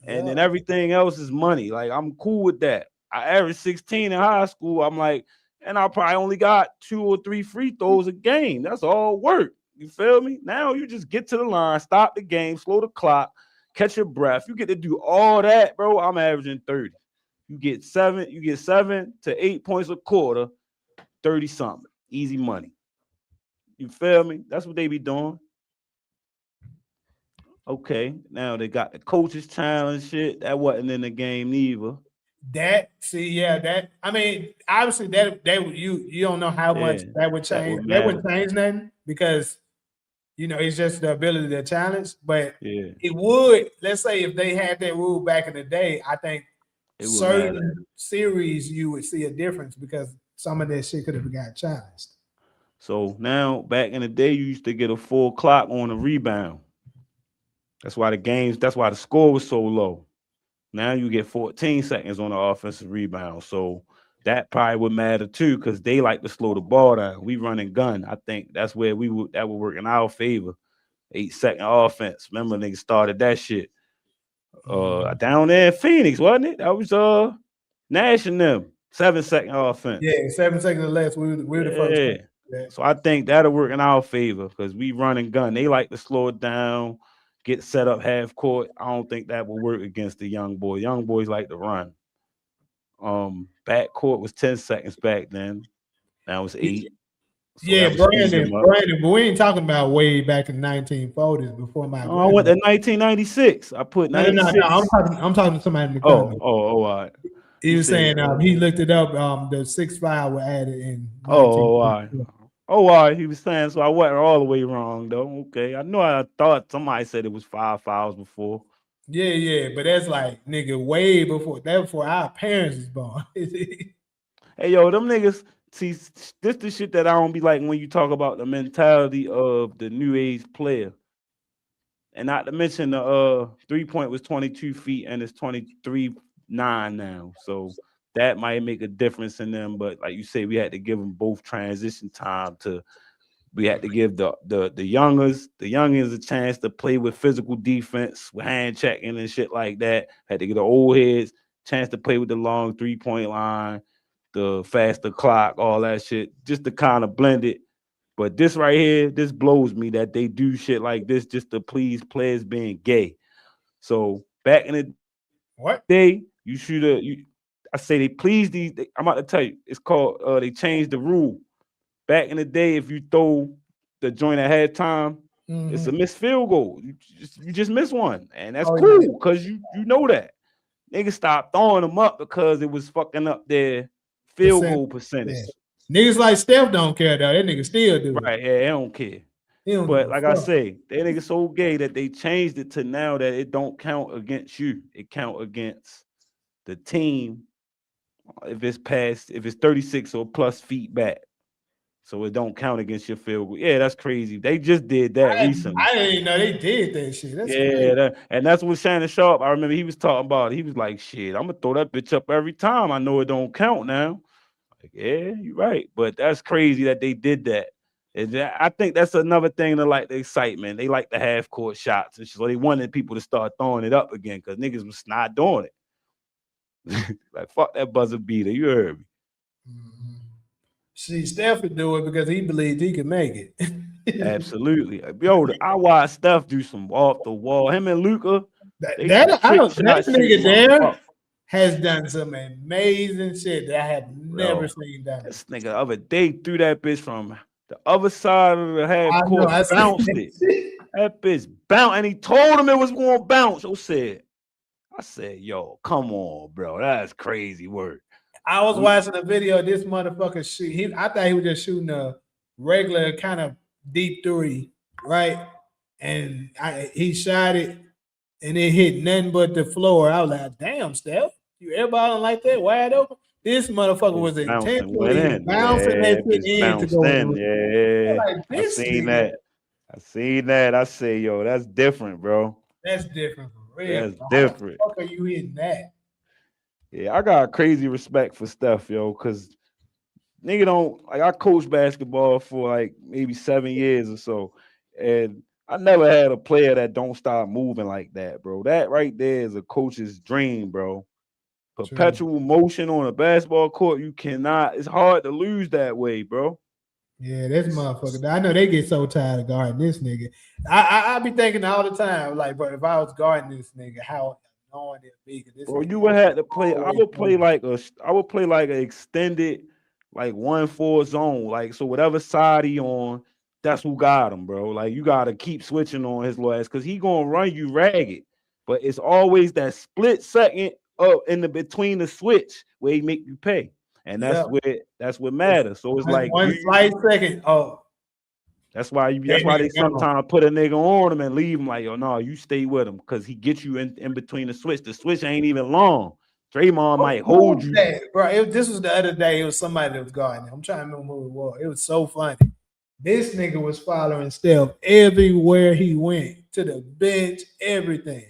And Yeah. then everything else is money. Like, I'm cool with that. I averaged 16 in high school. I'm like, and I probably only got 2 or 3 free throws a game. That's all work. You feel me? Now you just get to the line, stop the game, slow the clock, catch your breath. You get to do all that, bro. I'm averaging 30. You get 7 to 8 points a quarter, 30 something. Easy money. You feel me? That's what they be doing. Okay. Now they got the coaches challenge shit. That wasn't in the game neither. That I mean, obviously that you don't know how much Yeah. that would That change. would That matter. wouldn't change nothing because it's just the ability to challenge. But Yeah. it would, let's say if they had that rule back in the day, I think It would matter. certain series you would see a difference because some of that shit could have got challenged. So now back in the day, you used to get a full clock on a rebound. That's why the score was so low. Now you get 14 seconds on the offensive rebound. So that probably would matter too, because they like to slow the ball down. We run and gun. I think that's where that would work in our favor. 8-second offense. Remember niggas started that shit. Down there in Phoenix, wasn't it? That was Nash and them. 7-second offense. Yeah, 7 seconds or less. We're the first. Yeah. So I think that'll work in our favor because we run and gun. They like to slow it down, get set up half court. I don't think that will work against the young boy. Young boys like to run. Back court was 10 seconds back then. Now it's 8. So Yeah, that would speed them up. Brandon, but we ain't talking about way back in the 1940s before my Oh, I went grandma. to 1996. I put No, no, no, 96. no. I'm talking to somebody in the Oh, comments. all right. He You was said, saying he looked it up. The 6'5" were added in all right. 1944. Oh, all right. He was saying, so I wasn't all the way wrong, though. Okay. I thought somebody said it was 5 fouls before. Yeah, but that's like nigga way before our parents was born. Hey, yo, them niggas, see, this the shit that I don't be like when you talk about the mentality of the new age player. And not to mention the 3-point was 22 feet and it's 23.9 now. So that might make a difference in them. But like you say, we had to give them both transition time we had to give the youngins a chance to play with physical defense, with hand checking and shit like that. Had to get the old heads chance to play with the long 3-point line, the faster clock, all that shit, just to kind of blend it. But this right here, this blows me that they do shit like this just to please players being gay. So back in the What? day, I say they please I'm about to tell you, it's called they changed the rule. Back in the day, if you throw the joint at halftime, it's a missed field goal. You just miss one, and that's cool because you know that. Niggas stopped throwing them up because it was fucking up their field goal percentage. Yeah. Niggas like Steph don't care though. That nigga still do. Right? Yeah, they don't care. He don't But give a like I fuck. say, that nigga so gay that they changed it to now that it don't count against you. It count against the team if it's 36 or plus feet back. so it don't count against your field goal. Yeah, that's crazy. They just did that recently. I didn't know they did that shit. That's Yeah, crazy. and that's what Shannon Sharp. I remember he was talking about. He was like, "Shit, I'm gonna throw that bitch up every time. I know it don't count now." Like, yeah, you're right, but that's crazy that they did that. I think that's another thing to like the excitement. They like the half court shots, and so they wanted people to start throwing it up again because niggas was not doing it. Like fuck that buzzer beater, you heard me. Mhm. See, Steph would do it because he believed he could make it. Absolutely, yo, I watched Steph do some off the wall. Him and Luca, they some I trick don't, that shot shooting nigga there motherfucker. has done some amazing shit that I have never Yo, seen done this before. nigga the other day threw that bitch from the other side of the half I know. court, I seen bounced that it. shit. That bitch bounced, and he told him it was going to bounce. I said, yo, come on, bro. That's crazy work. I was watching a video of this motherfucker shoot. I thought he was just shooting a regular kind of deep three, right? And he shot it, and it hit nothing but the floor. I was like, damn, Steph, you airballing like that, wide open? This motherfucker Bitch was bouncing, went intentionally in. bouncing Yeah, that shit bitch in to bounced go in the in. rim. I'm Yeah, like, I this seen nigga, that. I seen that. I say, yo, that's different, bro. that's different for real. That's How the different. fuck are you hitting that? Yeah, I got crazy respect for Steph, yo, because nigga don't like I coached basketball for like maybe 7 years or so. And I never had a player that don't stop moving like that, bro. That right there is a coach's dream, bro. True. Perpetual motion on a basketball court, you cannot, it's hard to lose that way, bro. Yeah, this motherfucker. I know they get so tired of guarding this nigga. I be thinking all the time, like, bro, if I was guarding this nigga, how annoying it'd be. Cause this Bro, nigga you would have to play. always moving. I would play like an extended, like 1-4 zone. Like so, whatever side he on, that's who got him, bro. Like you gotta keep switching on his little ass because he gonna run you ragged. But it's always that split second up in the between the switch where he make you pay, and Yep. that's what matters. So it's like, do One you? slight second. Oh, That's that why nigga they gone. sometimes put a nigga on him and leave him like, yo, no, you stay with him because he gets you in between the switch. The switch ain't even long. Draymond might Who hold was you. that, bro? This was the other day. It was somebody that was guarding him. I'm trying to remember who it was. It was so funny. This nigga was following Steph everywhere he went, to the bench, everything.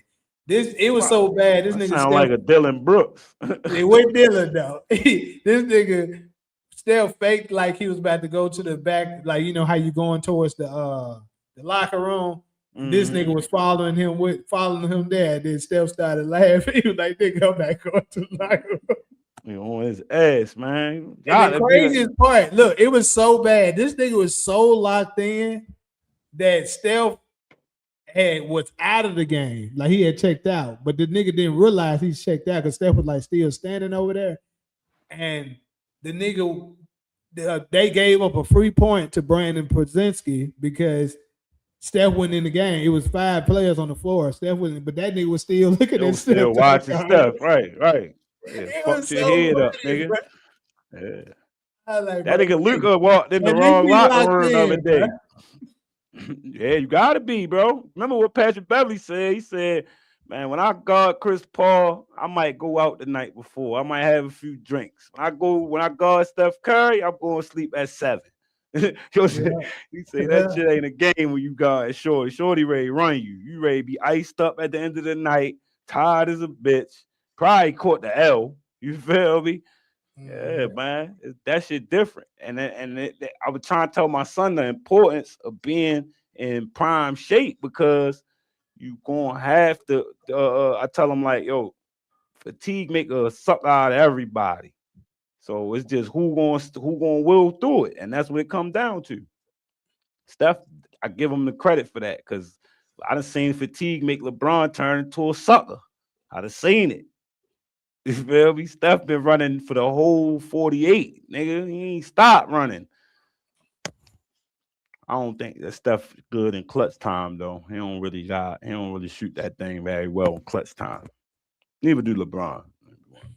It was so bad. This I nigga sound Steph. like a Dylan Brooks. It went Dylan though. This nigga still faked like he was about to go to the back, like you know how you going towards the locker room. This nigga was following him there. Then Steph started laughing. He was like, "Nigga, I'm not going to the locker room." You know, on his ass, man. And the Gotta be like, craziest part, look, it was so bad. This nigga was so locked in that Steph was out of the game. Like he had checked out. But the nigga didn't realize he checked out because Steph was like still standing over there. And the nigga, they gave up a free point to Brandon Podzinski because Steph wasn't in the game. It was 5 players on the floor. Steph wasn't, but that nigga was still looking yo, at Steph. still watching stuff. Right, right. Yeah, It fucked was your so head up, funny, nigga. bro. Yeah. I was like, bro, That nigga Luca walked in the at least wrong be locker locked room the other in, bro. day. Yeah, you gotta be, bro. Remember what Patrick Beverly said? He said, man, when I guard Chris Paul, I might go out the night before. I might have a few drinks. When I guard Steph Curry, I'm going to sleep at 7. He say, Yeah, he say that yeah. shit ain't a game when you guard Shorty. Shorty ready to run you. You ready to be iced up at the end of the night, tired as a bitch. Probably caught the L. You feel me? Yeah, Mhm. man, that shit different. I was trying to tell my son the importance of being in prime shape because you gonna have to. I tell him like, yo, fatigue make a suck out of everybody. So it's just who gonna will through it, and that's what it comes down to. Steph, I give him the credit for that because I done seen fatigue make LeBron turn into a sucker. I done seen it. You feel me? Steph been running for the whole 48. Nigga, he ain't stopped running. I don't think that Steph good in clutch time though. He don't really shoot that thing very well in clutch time. Neither do LeBron.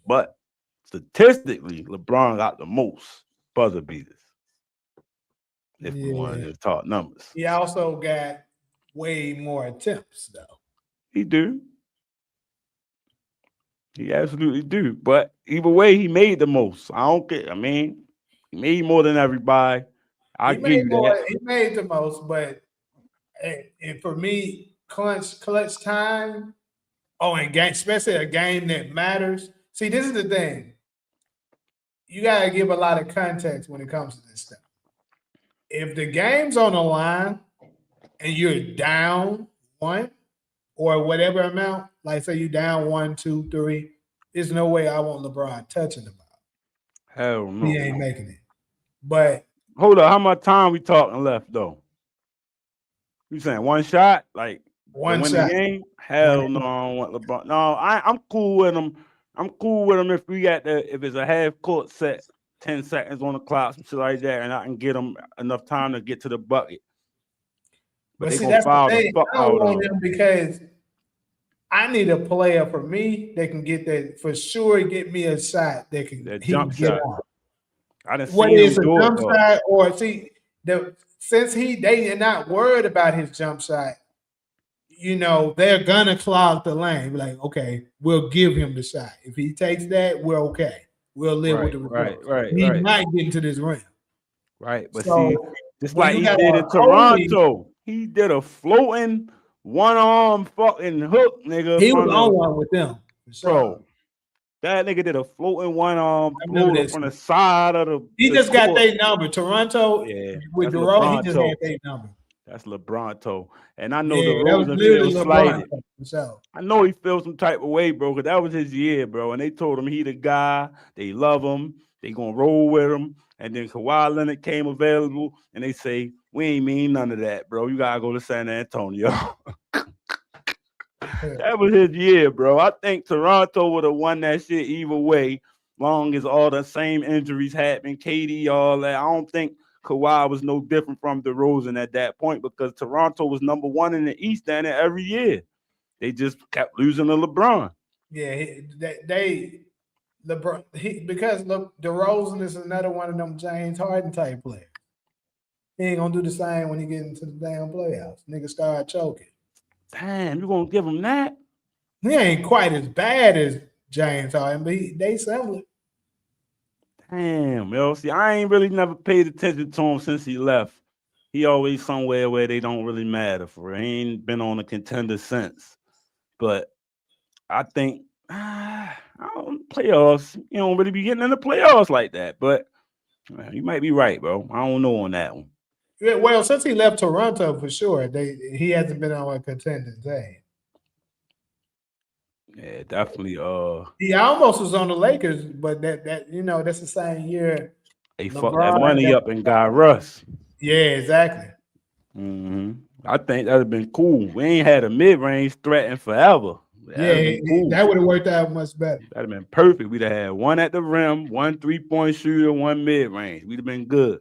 But statistically, LeBron got the most buzzer beaters. If we wanted Yeah. to talk numbers. He also got way more attempts though. He do. He absolutely do. But either way, he made the most. I don't care. I mean, he made more than everybody. I give you that. He made the most, but and for me, clutch time. Oh, and game, especially a game that matters. See, this is the thing. You gotta give a lot of context when it comes to this stuff. If the game's on the line and you're down one or whatever amount, like say you down 1, 2, 3, there's no way I want LeBron touching the ball. Hell no. He ain't making it. But hold up, how much time we talking left though? You saying one shot, like one to win shot. the game? Hell no, I don't want LeBron. No, I'm cool with him. I'm cool with him if we got if it's a half court set, 10 seconds on the clock, some shit like that, and I can get him enough time to get to the bucket. But see, that's the thing. I don't want him because I need a player for me that can get that for sure. Get me a shot that can jump shot. I didn't see him do jump shot or see since they are not worried about his jump shot. You know they're gonna clog the lane. Be like, okay, we'll give him the shot. If he takes that, we're okay. We'll live with the result. He might get into this rim. Right, but so, see, just like he did in Toronto, he did a floating one-arm fucking hook, nigga. He was on one with them. Bro, that nigga did a floating one-arm floater from the side of the He just got their number. Toronto, with DeRozan, he just had their number. That's LeBronto. And I know DeRozan feels slighted. I know he feels some type of way, bro, because that was his year, bro. And they told him he the guy. They love him. They going to roll with him. And then Kawhi Leonard came available, and they say, we ain't mean none of that, bro. You got to go to San Antonio. That was his year, bro. I think Toronto would have won that shit either way, long as all the same injuries happened, KD, all that. I don't think Kawhi was no different from DeRozan at that point because Toronto was number one in the East down there every year. They just kept losing to LeBron. Yeah, LeBron because DeRozan is another one of them James Harden type players. He ain't gonna do the same when he get into the damn playoffs. Nigga start choking. Damn, you gonna give him that? He ain't quite as bad as James Harden, but they similar. Damn, yo. See, I ain't really never paid attention to him since he left. He always somewhere where they don't really matter for real. He ain't been on a contender since. But I think playoffs, you don't really be getting in the playoffs like that. But you might be right, bro. I don't know on that one. Yeah, well, since he left Toronto for sure, he hasn't been on a contending team. Yeah, definitely. He almost was on the Lakers, but that that's the same year. They fucked that money up and got Russ. Yeah, exactly. Mm-hmm. I think that'd have been cool. We ain't had a mid-range threat in forever. That would have worked out much better. That'd have been perfect. We'd have had one at the rim, one 3-point shooter, one mid-range. We'd have been good.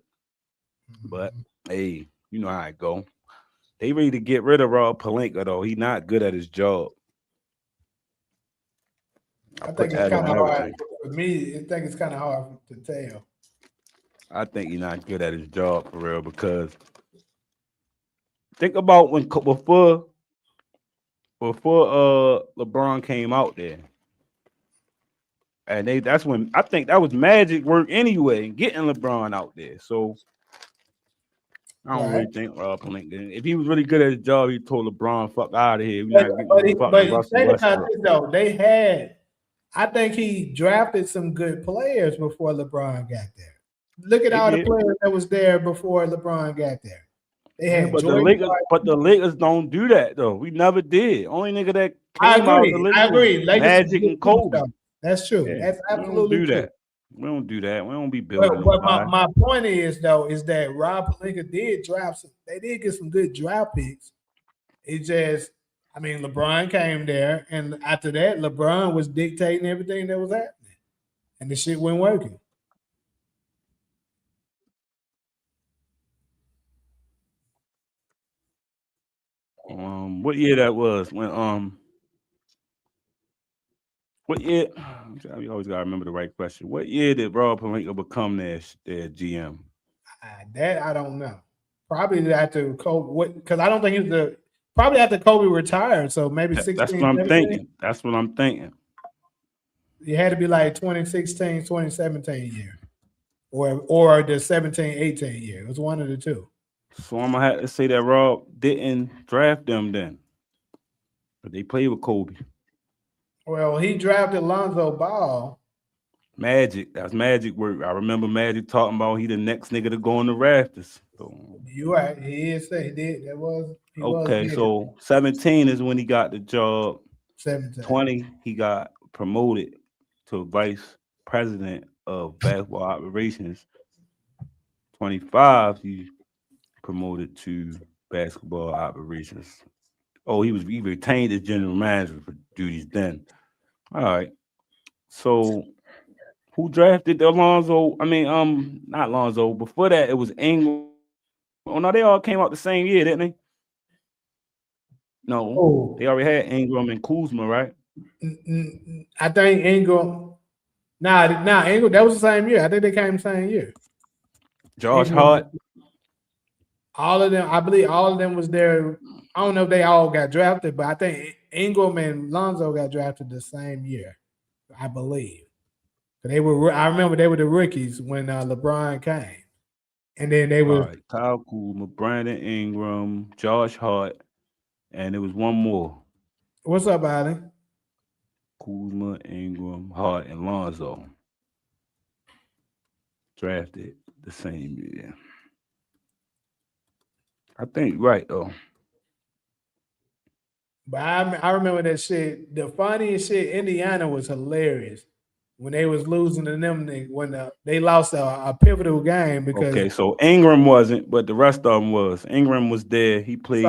But hey, you know how it go. They ready to get rid of Rob Pelinka though. He's not good at his job. I think it's kind of hard for me. I think it's kind of hard to tell. I think he's not good at his job for real because think about before LeBron came out there, and that's when I think that was magic work anyway, getting LeBron out there. So I don't really think Rob Pelinka. If he was really good at his job, he told LeBron, "Fuck out of here." But think about this though. I think he drafted some good players before LeBron got there. Look at all the players that was there before LeBron got there. They had the Lakers don't do that though. We never did. Only nigga that came out the Lakers, I agree. Magic and Kobe. That's true. Yeah. That's absolutely true. We don't do that. We don't be building. But my point is that Rob Pelinka did draft some. They did get some good draft picks. It just, LeBron came there, and after that, LeBron was dictating everything that was happening, and the shit wasn't working. What year that was? When what year? You always gotta remember the right question. What year did Rob Pelinka become their GM? That I don't know. Probably after Kobe, because I don't think he was probably after Kobe retired. So maybe 16. That's what I'm thinking. That's what I'm thinking. It had to be like 2016, 2017 year. or the 17-18 year. It was one of the two. So I'm gonna have to say that Rob didn't draft them then, but they played with Kobe. Well, he drafted Lonzo Ball. Magic, that's Magic work. I remember Magic talking about he the next nigga to go on the rafters. So, You right. He is say he did. He was okay, there. so 17 is when he got the job. 17. 20, he got promoted to vice president of basketball operations. 25, he promoted to basketball operations. Oh, he retained as general manager for duties then. All right. So who drafted Alonzo? I mean, not Alonzo. Before that, it was Ingram. Oh no, they all came out the same year, didn't they? No, Oh, they already had Ingram and Kuzma, right? I think Ingram. Nah, Ingram. That was the same year. I think they came the same year. Josh Ingram, Hart. all of them. I believe all of them was there. I don't know if they all got drafted, but I think Ingram and Lonzo got drafted the same year. I believe. They were. I remember they were the rookies when LeBron came, and then they All were. right, Kyle Kuzma, Brandon Ingram, Josh Hart, and there was one more. What's up, Ali? Kuzma, Ingram, Hart, and Lonzo drafted the same year. I think right though. But I remember that shit. The funniest shit, Indiana was hilarious when they was losing to them when they lost a pivotal game because Okay, so Ingram wasn't, but the rest of them was. Ingram was there. He so played.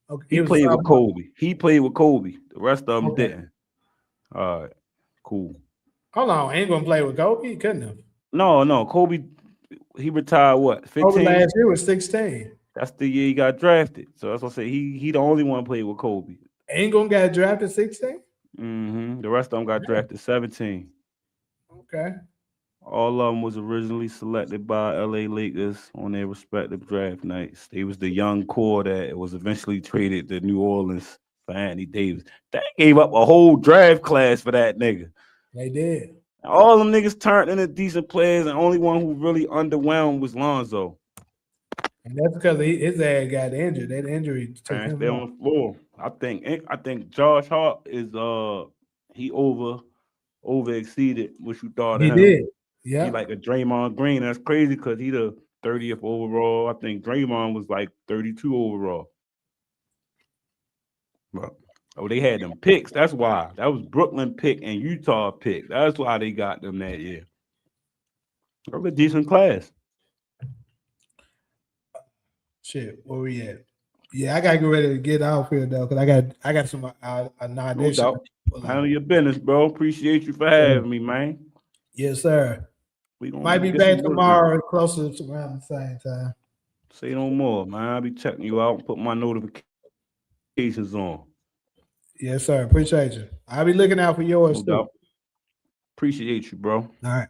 okay, He it was a played with sophomore. Kobe. He played with Kobe. The rest of them Okay, didn't. All right, cool. hold on, ain't gonna play with Kobe. He couldn't have. No, Kobe. He retired what? Kobe 15. last year was 16. That's the year he got drafted. So that's what I say. He the only one played with Kobe. Ingram got drafted 16. The rest of them got Yeah. drafted 17. Okay, All of them was originally selected by LA Lakers on their respective draft nights. They was the young core that was eventually traded to New Orleans for Anthony Davis. They gave up a whole draft class for that nigga. they did, All them niggas turned into decent players, and only one who really underwhelmed was Lonzo. and that's because his ass got injured. That injury took And him stay off. on the floor. I think Josh Hart is he over exceeded what you thought of He him. did. He Yeah, like a Draymond Green. That's crazy because he the 30th overall. I think Draymond was like 32 overall. But they had them picks. That's why. That was Brooklyn pick and Utah pick. That's why they got them that year. That was a decent class. shit. Where we at? Yeah, I gotta get ready to get off here though, cause I got some an No audition. doubt. Handle your business, bro. Appreciate you for Yeah. having me, man. Yes, sir. We gonna Might be get some back work done. tomorrow, closer to around the same time. Say no more, man. I'll be checking you out and put my notifications on. Yes, sir. Appreciate you. I'll be looking out for yours No too. doubt. Appreciate you, bro. All right.